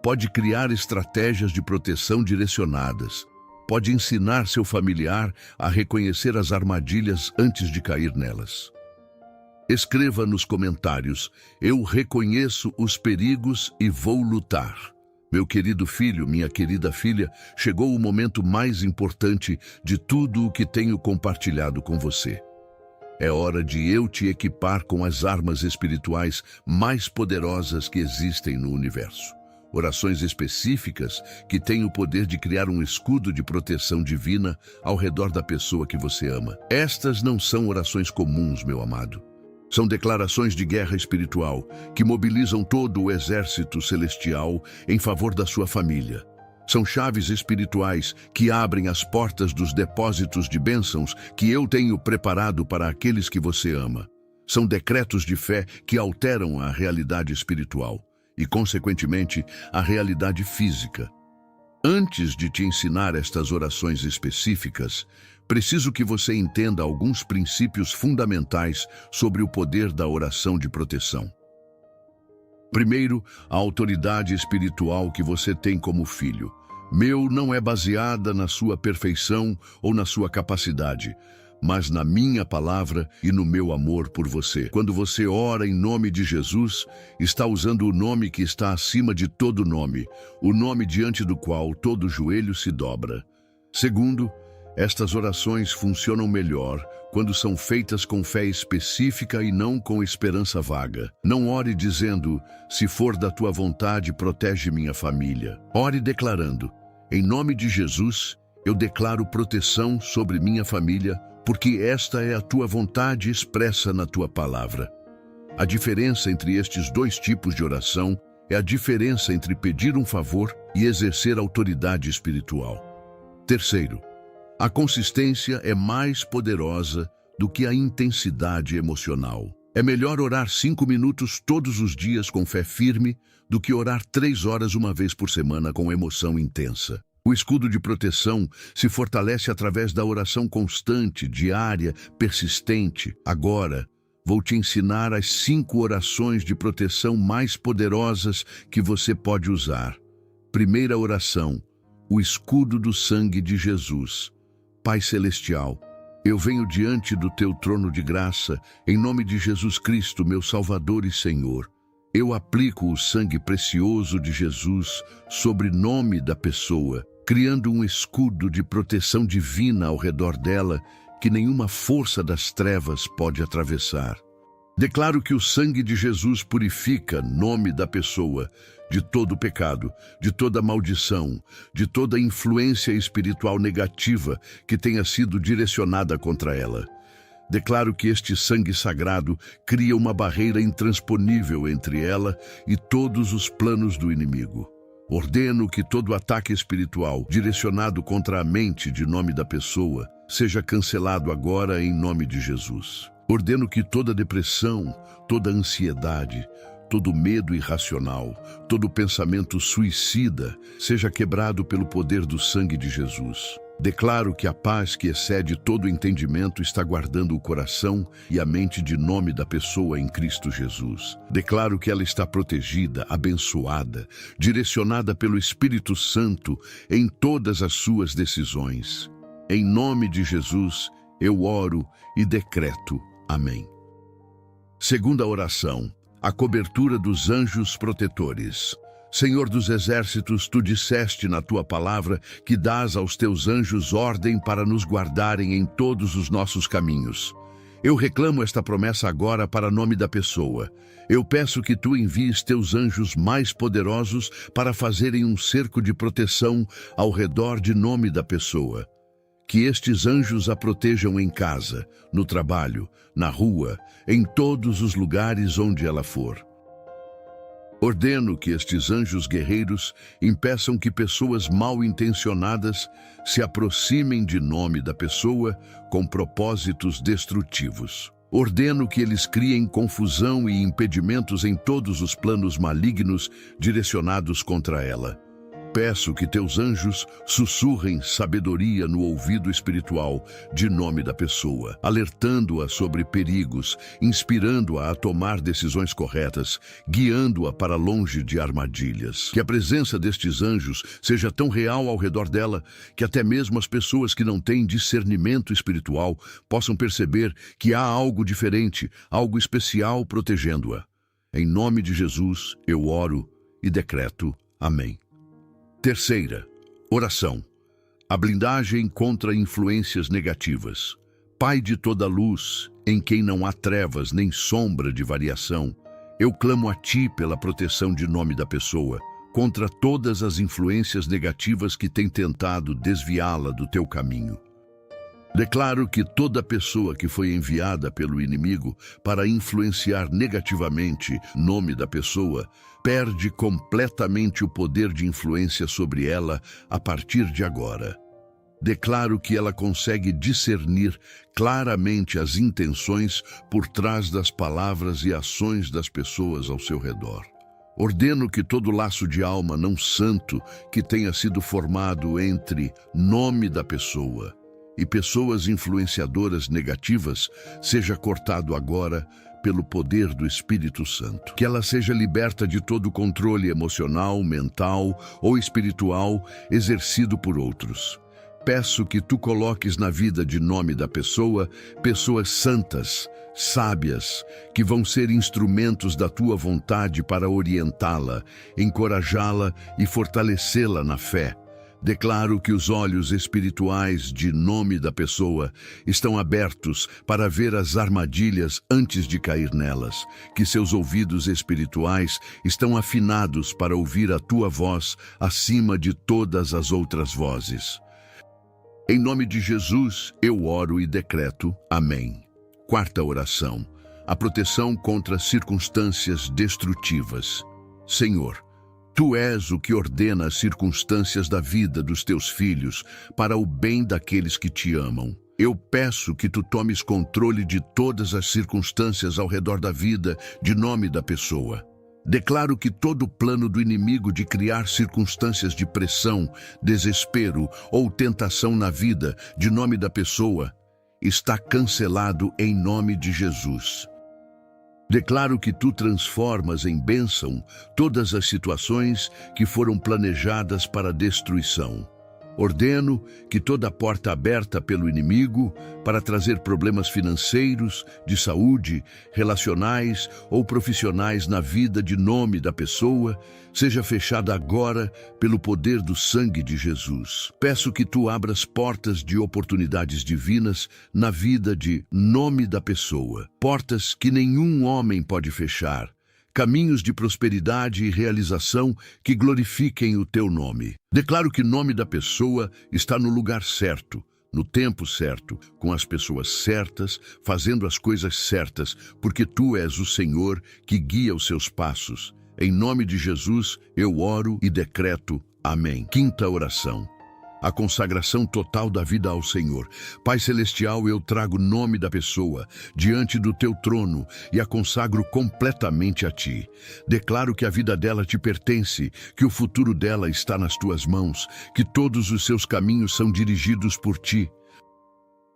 Pode criar estratégias de proteção direcionadas. Pode ensinar seu familiar a reconhecer as armadilhas antes de cair nelas. Escreva nos comentários: eu reconheço os perigos e vou lutar. Meu querido filho, minha querida filha, chegou o momento mais importante de tudo o que tenho compartilhado com você. É hora de eu te equipar com as armas espirituais mais poderosas que existem no universo. Orações específicas que têm o poder de criar um escudo de proteção divina ao redor da pessoa que você ama. Estas não são orações comuns, meu amado. São declarações de guerra espiritual que mobilizam todo o exército celestial em favor da sua família. São chaves espirituais que abrem as portas dos depósitos de bênçãos que eu tenho preparado para aqueles que você ama. São decretos de fé que alteram a realidade espiritual e, consequentemente, a realidade física. Antes de te ensinar estas orações específicas, preciso que você entenda alguns princípios fundamentais sobre o poder da oração de proteção. Primeiro, a autoridade espiritual que você tem como filho. Meu não é baseada na sua perfeição ou na sua capacidade, mas na minha palavra e no meu amor por você. Quando você ora em nome de Jesus, está usando o nome que está acima de todo nome, o nome diante do qual todo joelho se dobra. Segundo, estas orações funcionam melhor quando são feitas com fé específica e não com esperança vaga. Não ore dizendo, se for da tua vontade, protege minha família. Ore declarando, em nome de Jesus, eu declaro proteção sobre minha família, porque esta é a tua vontade expressa na tua palavra. A diferença entre estes dois tipos de oração é a diferença entre pedir um favor e exercer autoridade espiritual. Terceiro, a consistência é mais poderosa do que a intensidade emocional. É melhor orar 5 minutos todos os dias com fé firme do que orar 3 horas uma vez por semana com emoção intensa. O escudo de proteção se fortalece através da oração constante, diária, persistente. Agora, vou te ensinar as 5 orações de proteção mais poderosas que você pode usar. Primeira oração, o escudo do sangue de Jesus. Pai Celestial, eu venho diante do teu trono de graça, em nome de Jesus Cristo, meu Salvador e Senhor. Eu aplico o sangue precioso de Jesus sobre o nome da pessoa, criando um escudo de proteção divina ao redor dela que nenhuma força das trevas pode atravessar. Declaro que o sangue de Jesus purifica o nome da pessoa de todo pecado, de toda maldição, de toda influência espiritual negativa que tenha sido direcionada contra ela. Declaro que este sangue sagrado cria uma barreira intransponível entre ela e todos os planos do inimigo. Ordeno que todo ataque espiritual direcionado contra a mente de nome da pessoa seja cancelado agora em nome de Jesus. Ordeno que toda depressão, toda ansiedade, todo medo irracional, todo pensamento suicida seja quebrado pelo poder do sangue de Jesus. Declaro que a paz que excede todo entendimento está guardando o coração e a mente de nome da pessoa em Cristo Jesus. Declaro que ela está protegida, abençoada, direcionada pelo Espírito Santo em todas as suas decisões. Em nome de Jesus, eu oro e decreto. Amém. Segunda oração, a cobertura dos anjos protetores. Senhor dos exércitos, tu disseste na tua palavra que dás aos teus anjos ordem para nos guardarem em todos os nossos caminhos. Eu reclamo esta promessa agora para o nome da pessoa. Eu peço que tu envies teus anjos mais poderosos para fazerem um cerco de proteção ao redor de nome da pessoa. Que estes anjos a protejam em casa, no trabalho, na rua, em todos os lugares onde ela for. Ordeno que estes anjos guerreiros impeçam que pessoas mal intencionadas se aproximem de nome da pessoa com propósitos destrutivos. Ordeno que eles criem confusão e impedimentos em todos os planos malignos direcionados contra ela. Peço que teus anjos sussurrem sabedoria no ouvido espiritual de nome da pessoa, alertando-a sobre perigos, inspirando-a a tomar decisões corretas, guiando-a para longe de armadilhas. Que a presença destes anjos seja tão real ao redor dela que até mesmo as pessoas que não têm discernimento espiritual possam perceber que há algo diferente, algo especial protegendo-a. Em nome de Jesus, eu oro e decreto. Amém. Terceira, oração. A blindagem contra influências negativas. Pai de toda luz, em quem não há trevas nem sombra de variação, eu clamo a ti pela proteção de nome da pessoa, contra todas as influências negativas que têm tentado desviá-la do teu caminho. Declaro que toda pessoa que foi enviada pelo inimigo para influenciar negativamente nome da pessoa perde completamente o poder de influência sobre ela a partir de agora. Declaro que ela consegue discernir claramente as intenções por trás das palavras e ações das pessoas ao seu redor. Ordeno que todo laço de alma não santo que tenha sido formado entre nome da pessoa e pessoas influenciadoras negativas seja cortado agora pelo poder do Espírito Santo. Que ela seja liberta de todo o controle emocional, mental ou espiritual exercido por outros. Peço que tu coloques na vida de nome da pessoa, pessoas santas, sábias, que vão ser instrumentos da tua vontade para orientá-la, encorajá-la e fortalecê-la na fé. Declaro que os olhos espirituais de nome da pessoa estão abertos para ver as armadilhas antes de cair nelas, que seus ouvidos espirituais estão afinados para ouvir a tua voz acima de todas as outras vozes. Em nome de Jesus, eu oro e decreto. Amém. Quarta oração. A proteção contra circunstâncias destrutivas. Senhor, Tu és o que ordena as circunstâncias da vida dos teus filhos para o bem daqueles que te amam. Eu peço que tu tomes controle de todas as circunstâncias ao redor da vida, de nome da pessoa. Declaro que todo o plano do inimigo de criar circunstâncias de pressão, desespero ou tentação na vida, de nome da pessoa, está cancelado em nome de Jesus. Declaro que tu transformas em bênção todas as situações que foram planejadas para destruição. Ordeno que toda porta aberta pelo inimigo para trazer problemas financeiros, de saúde, relacionais ou profissionais na vida de nome da pessoa, seja fechada agora pelo poder do sangue de Jesus. Peço que tu abras portas de oportunidades divinas na vida de nome da pessoa, portas que nenhum homem pode fechar, caminhos de prosperidade e realização que glorifiquem o teu nome. Declaro que o nome da pessoa está no lugar certo, no tempo certo, com as pessoas certas, fazendo as coisas certas, porque tu és o Senhor que guia os seus passos. Em nome de Jesus, eu oro e decreto. Amém. Quinta oração. A consagração total da vida ao Senhor. Pai Celestial, eu trago o nome da pessoa diante do teu trono e a consagro completamente a ti. Declaro que a vida dela te pertence, que o futuro dela está nas tuas mãos, que todos os seus caminhos são dirigidos por ti.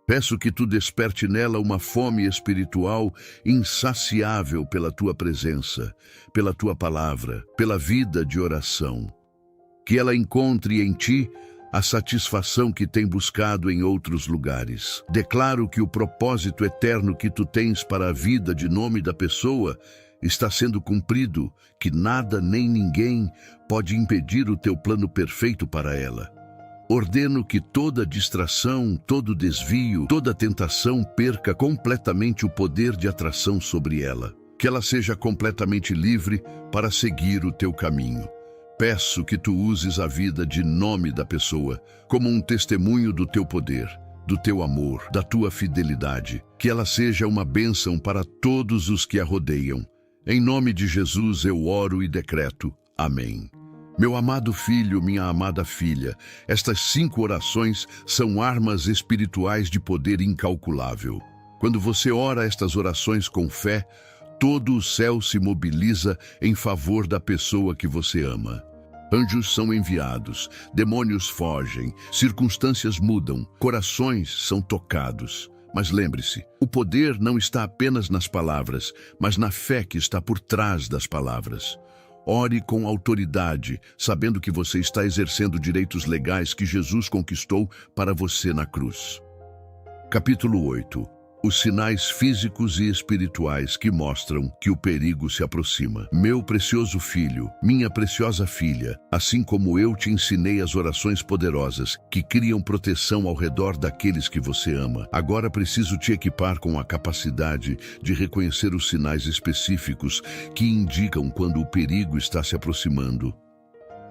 Peço que tu desperte nela uma fome espiritual insaciável pela tua presença, pela tua palavra, pela vida de oração. Que ela encontre em ti a satisfação que tem buscado em outros lugares. Declaro que o propósito eterno que tu tens para a vida de nome da pessoa está sendo cumprido, que nada nem ninguém pode impedir o teu plano perfeito para ela. Ordeno que toda distração, todo desvio, toda tentação perca completamente o poder de atração sobre ela. Que ela seja completamente livre para seguir o teu caminho. Peço que tu uses a vida de nome da pessoa como um testemunho do teu poder, do teu amor, da tua fidelidade. Que ela seja uma bênção para todos os que a rodeiam. Em nome de Jesus eu oro e decreto. Amém. Meu amado filho, minha amada filha, estas 5 orações são armas espirituais de poder incalculável. Quando você ora estas orações com fé, todo o céu se mobiliza em favor da pessoa que você ama. Anjos são enviados, demônios fogem, circunstâncias mudam, corações são tocados. Mas lembre-se, o poder não está apenas nas palavras, mas na fé que está por trás das palavras. Ore com autoridade, sabendo que você está exercendo direitos legais que Jesus conquistou para você na cruz. Capítulo 8. Os sinais físicos e espirituais que mostram que o perigo se aproxima. Meu precioso filho, minha preciosa filha, assim como eu te ensinei as orações poderosas que criam proteção ao redor daqueles que você ama, agora preciso te equipar com a capacidade de reconhecer os sinais específicos que indicam quando o perigo está se aproximando.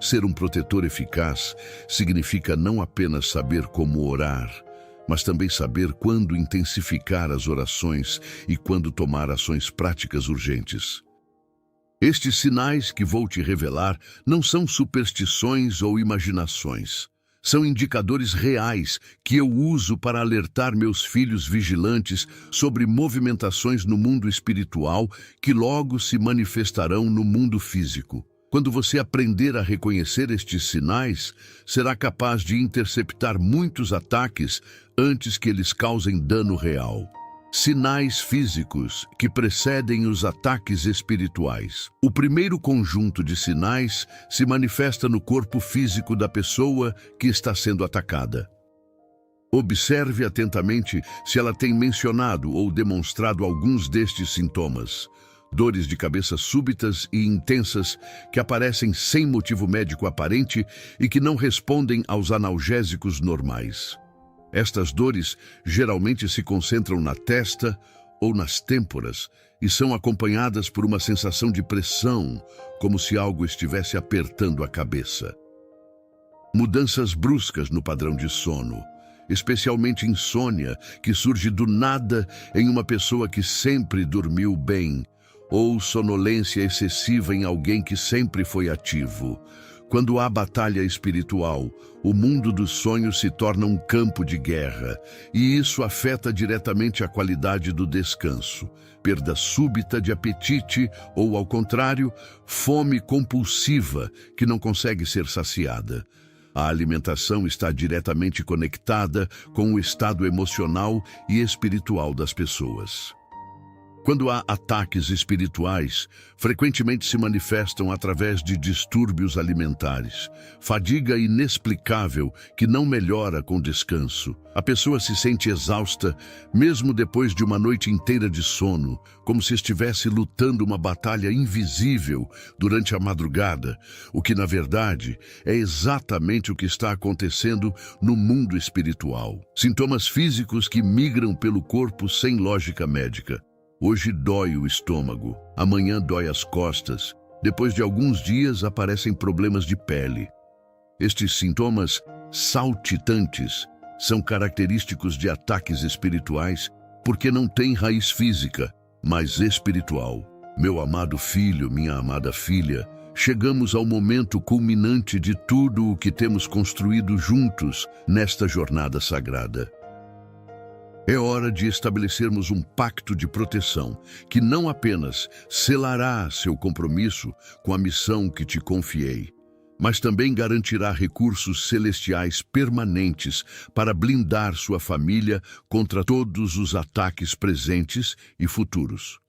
Ser um protetor eficaz significa não apenas saber como orar, mas também saber quando intensificar as orações e quando tomar ações práticas urgentes. Estes sinais que vou te revelar não são superstições ou imaginações. São indicadores reais que eu uso para alertar meus filhos vigilantes sobre movimentações no mundo espiritual que logo se manifestarão no mundo físico. Quando você aprender a reconhecer estes sinais, será capaz de interceptar muitos ataques antes que eles causem dano real. Sinais físicos que precedem os ataques espirituais. O primeiro conjunto de sinais se manifesta no corpo físico da pessoa que está sendo atacada. Observe atentamente se ela tem mencionado ou demonstrado alguns destes sintomas. Dores de cabeça súbitas e intensas que aparecem sem motivo médico aparente e que não respondem aos analgésicos normais. Estas dores geralmente se concentram na testa ou nas têmporas e são acompanhadas por uma sensação de pressão, como se algo estivesse apertando a cabeça. Mudanças bruscas no padrão de sono, especialmente insônia, que surge do nada em uma pessoa que sempre dormiu bem, ou sonolência excessiva em alguém que sempre foi ativo. Quando há batalha espiritual, o mundo dos sonhos se torna um campo de guerra, e isso afeta diretamente a qualidade do descanso. Perda súbita de apetite ou, ao contrário, fome compulsiva que não consegue ser saciada. A alimentação está diretamente conectada com o estado emocional e espiritual das pessoas. Quando há ataques espirituais, frequentemente se manifestam através de distúrbios alimentares, fadiga inexplicável que não melhora com descanso. A pessoa se sente exausta, mesmo depois de uma noite inteira de sono, como se estivesse lutando uma batalha invisível durante a madrugada, o que, na verdade, é exatamente o que está acontecendo no mundo espiritual. Sintomas físicos que migram pelo corpo sem lógica médica. Hoje dói o estômago, amanhã dói as costas. Depois de alguns dias aparecem problemas de pele. Estes sintomas saltitantes são característicos de ataques espirituais porque não têm raiz física, mas espiritual. Meu amado filho, minha amada filha, chegamos ao momento culminante de tudo o que temos construído juntos nesta jornada sagrada. É hora de estabelecermos um pacto de proteção que não apenas selará seu compromisso com a missão que te confiei, mas também garantirá recursos celestiais permanentes para blindar sua família contra todos os ataques presentes e futuros.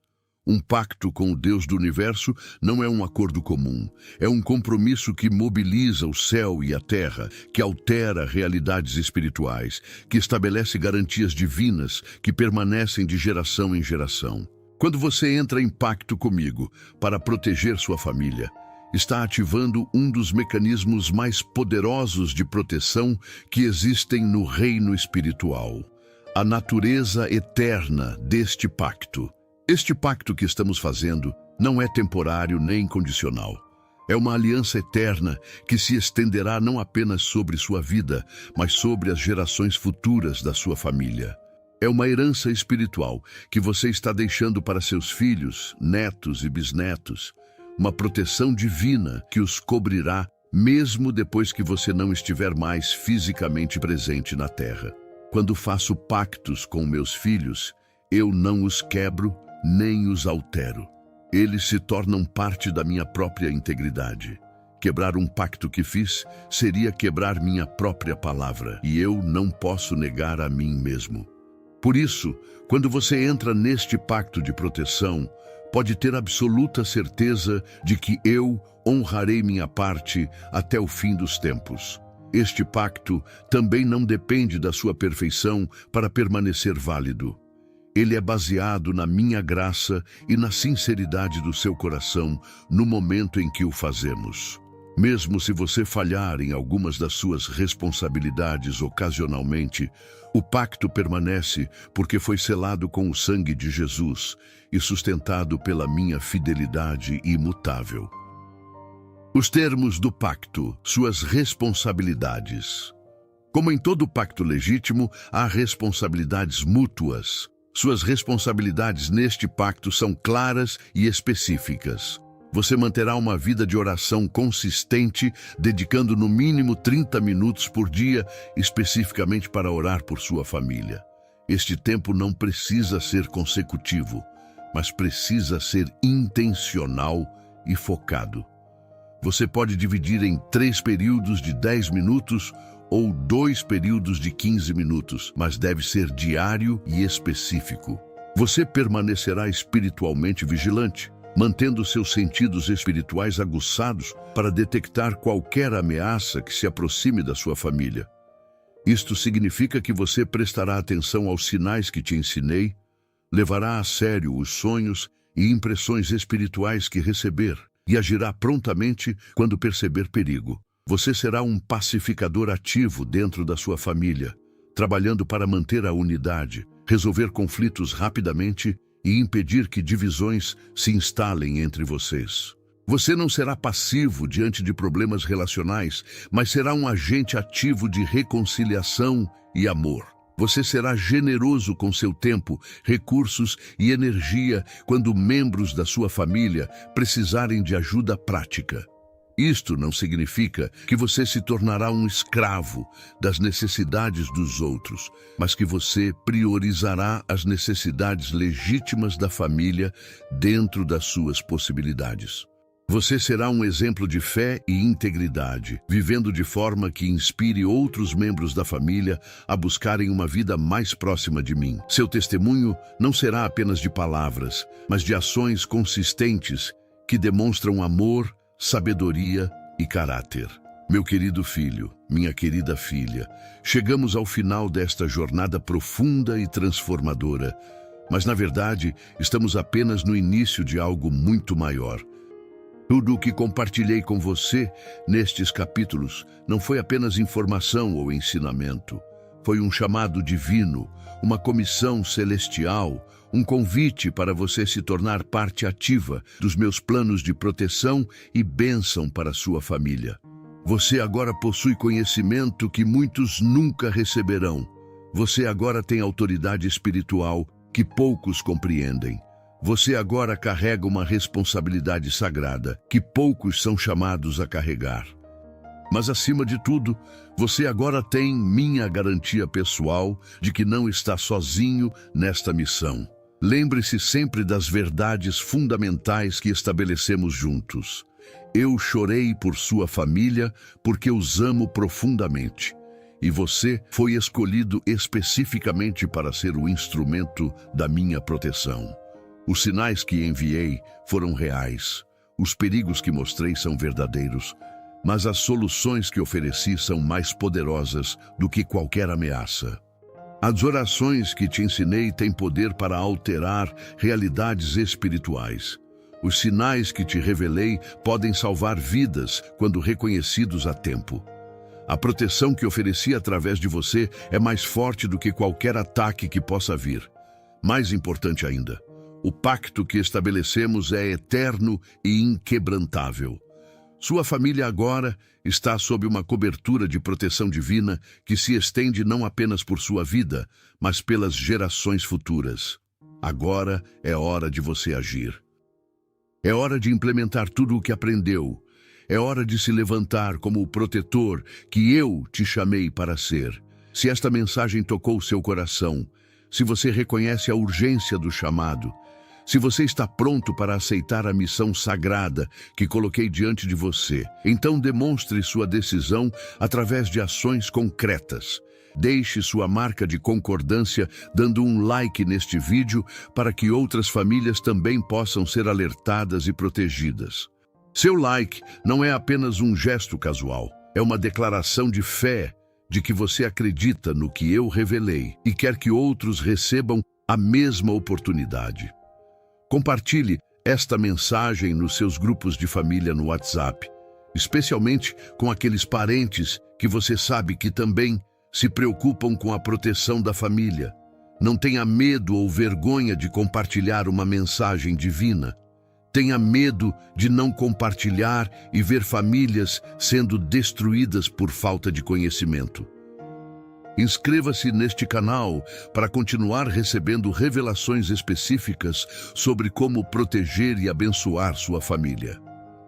Um pacto com o Deus do Universo não é um acordo comum. É um compromisso que mobiliza o céu e a terra, que altera realidades espirituais, que estabelece garantias divinas que permanecem de geração em geração. Quando você entra em pacto comigo para proteger sua família, está ativando um dos mecanismos mais poderosos de proteção que existem no reino espiritual. A natureza eterna deste pacto. Este pacto que estamos fazendo não é temporário nem condicional. É uma aliança eterna que se estenderá não apenas sobre sua vida, mas sobre as gerações futuras da sua família. É uma herança espiritual que você está deixando para seus filhos, netos e bisnetos. Uma proteção divina que os cobrirá mesmo depois que você não estiver mais fisicamente presente na terra. Quando faço pactos com meus filhos, eu não os quebro nem os altero. Eles se tornam parte da minha própria integridade. Quebrar um pacto que fiz seria quebrar minha própria palavra, e eu não posso negar a mim mesmo. Por isso, quando você entra neste pacto de proteção, pode ter absoluta certeza de que eu honrarei minha parte até o fim dos tempos. Este pacto também não depende da sua perfeição para permanecer válido. Ele é baseado na minha graça e na sinceridade do seu coração no momento em que o fazemos. Mesmo se você falhar em algumas das suas responsabilidades ocasionalmente, o pacto permanece porque foi selado com o sangue de Jesus e sustentado pela minha fidelidade imutável. Os termos do pacto, suas responsabilidades. Como em todo pacto legítimo, há responsabilidades mútuas. Suas responsabilidades neste pacto são claras e específicas. Você manterá uma vida de oração consistente, dedicando no mínimo 30 minutos por dia, especificamente para orar por sua família. Este tempo não precisa ser consecutivo, mas precisa ser intencional e focado. Você pode dividir em 3 períodos de 10 minutos ou 2 períodos de 15 minutos, mas deve ser diário e específico. Você permanecerá espiritualmente vigilante, mantendo seus sentidos espirituais aguçados para detectar qualquer ameaça que se aproxime da sua família. Isto significa que você prestará atenção aos sinais que te ensinei, levará a sério os sonhos e impressões espirituais que receber e agirá prontamente quando perceber perigo. Você será um pacificador ativo dentro da sua família, trabalhando para manter a unidade, resolver conflitos rapidamente e impedir que divisões se instalem entre vocês. Você não será passivo diante de problemas relacionais, mas será um agente ativo de reconciliação e amor. Você será generoso com seu tempo, recursos e energia quando membros da sua família precisarem de ajuda prática. Isto não significa que você se tornará um escravo das necessidades dos outros, mas que você priorizará as necessidades legítimas da família dentro das suas possibilidades. Você será um exemplo de fé e integridade, vivendo de forma que inspire outros membros da família a buscarem uma vida mais próxima de mim. Seu testemunho não será apenas de palavras, mas de ações consistentes que demonstram amor, sabedoria e caráter. Meu querido filho, minha querida filha, chegamos ao final desta jornada profunda e transformadora, mas na verdade estamos apenas no início de algo muito maior. Tudo o que compartilhei com você nestes capítulos não foi apenas informação ou ensinamento. Foi um chamado divino, uma comissão celestial, um convite para você se tornar parte ativa dos meus planos de proteção e bênção para a sua família. Você agora possui conhecimento que muitos nunca receberão. Você agora tem autoridade espiritual que poucos compreendem. Você agora carrega uma responsabilidade sagrada que poucos são chamados a carregar. Mas, acima de tudo, você agora tem minha garantia pessoal de que não está sozinho nesta missão. Lembre-se sempre das verdades fundamentais que estabelecemos juntos. Eu chorei por sua família porque os amo profundamente. E você foi escolhido especificamente para ser o instrumento da minha proteção. Os sinais que enviei foram reais, os perigos que mostrei são verdadeiros, mas as soluções que ofereci são mais poderosas do que qualquer ameaça. As orações que te ensinei têm poder para alterar realidades espirituais. Os sinais que te revelei podem salvar vidas quando reconhecidos a tempo. A proteção que ofereci através de você é mais forte do que qualquer ataque que possa vir. Mais importante ainda, o pacto que estabelecemos é eterno e inquebrantável. Sua família agora está sob uma cobertura de proteção divina que se estende não apenas por sua vida, mas pelas gerações futuras. Agora é hora de você agir. É hora de implementar tudo o que aprendeu. É hora de se levantar como o protetor que eu te chamei para ser. Se esta mensagem tocou seu coração, se você reconhece a urgência do chamado, se você está pronto para aceitar a missão sagrada que coloquei diante de você, então demonstre sua decisão através de ações concretas. Deixe sua marca de concordância dando um like neste vídeo para que outras famílias também possam ser alertadas e protegidas. Seu like não é apenas um gesto casual, é uma declaração de fé de que você acredita no que eu revelei e quer que outros recebam a mesma oportunidade. Compartilhe esta mensagem nos seus grupos de família no WhatsApp, especialmente com aqueles parentes que você sabe que também se preocupam com a proteção da família. Não tenha medo ou vergonha de compartilhar uma mensagem divina. Tenha medo de não compartilhar e ver famílias sendo destruídas por falta de conhecimento. Inscreva-se neste canal para continuar recebendo revelações específicas sobre como proteger e abençoar sua família.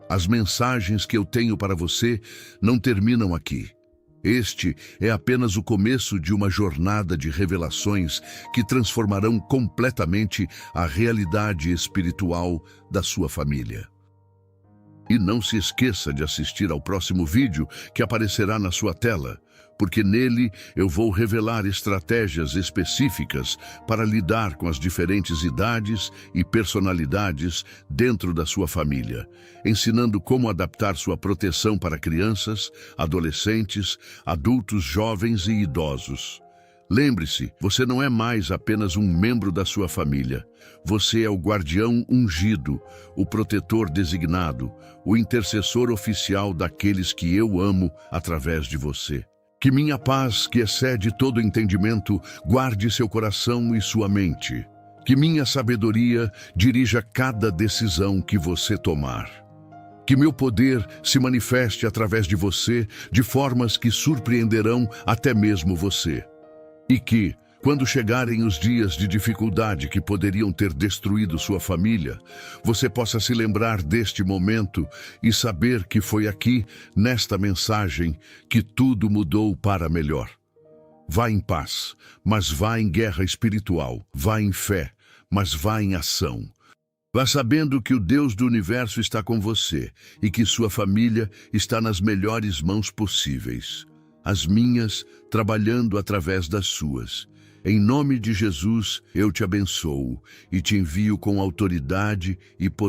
As mensagens que eu tenho para você não terminam aqui. Este é apenas o começo de uma jornada de revelações que transformarão completamente a realidade espiritual da sua família. E não se esqueça de assistir ao próximo vídeo que aparecerá na sua tela, porque nele eu vou revelar estratégias específicas para lidar com as diferentes idades e personalidades dentro da sua família, ensinando como adaptar sua proteção para crianças, adolescentes, adultos jovens e idosos. Lembre-se, você não é mais apenas um membro da sua família. Você é o guardião ungido, o protetor designado, o intercessor oficial daqueles que eu amo através de você. Que minha paz, que excede todo entendimento, guarde seu coração e sua mente. Que minha sabedoria dirija cada decisão que você tomar. Que meu poder se manifeste através de você de formas que surpreenderão até mesmo você. E que, quando chegarem os dias de dificuldade que poderiam ter destruído sua família, você possa se lembrar deste momento e saber que foi aqui, nesta mensagem, que tudo mudou para melhor. Vá em paz, mas vá em guerra espiritual. Vá em fé, mas vá em ação. Vá sabendo que o Deus do universo está com você e que sua família está nas melhores mãos possíveis. As minhas trabalhando através das suas. Em nome de Jesus, eu te abençoo e te envio com autoridade e poder.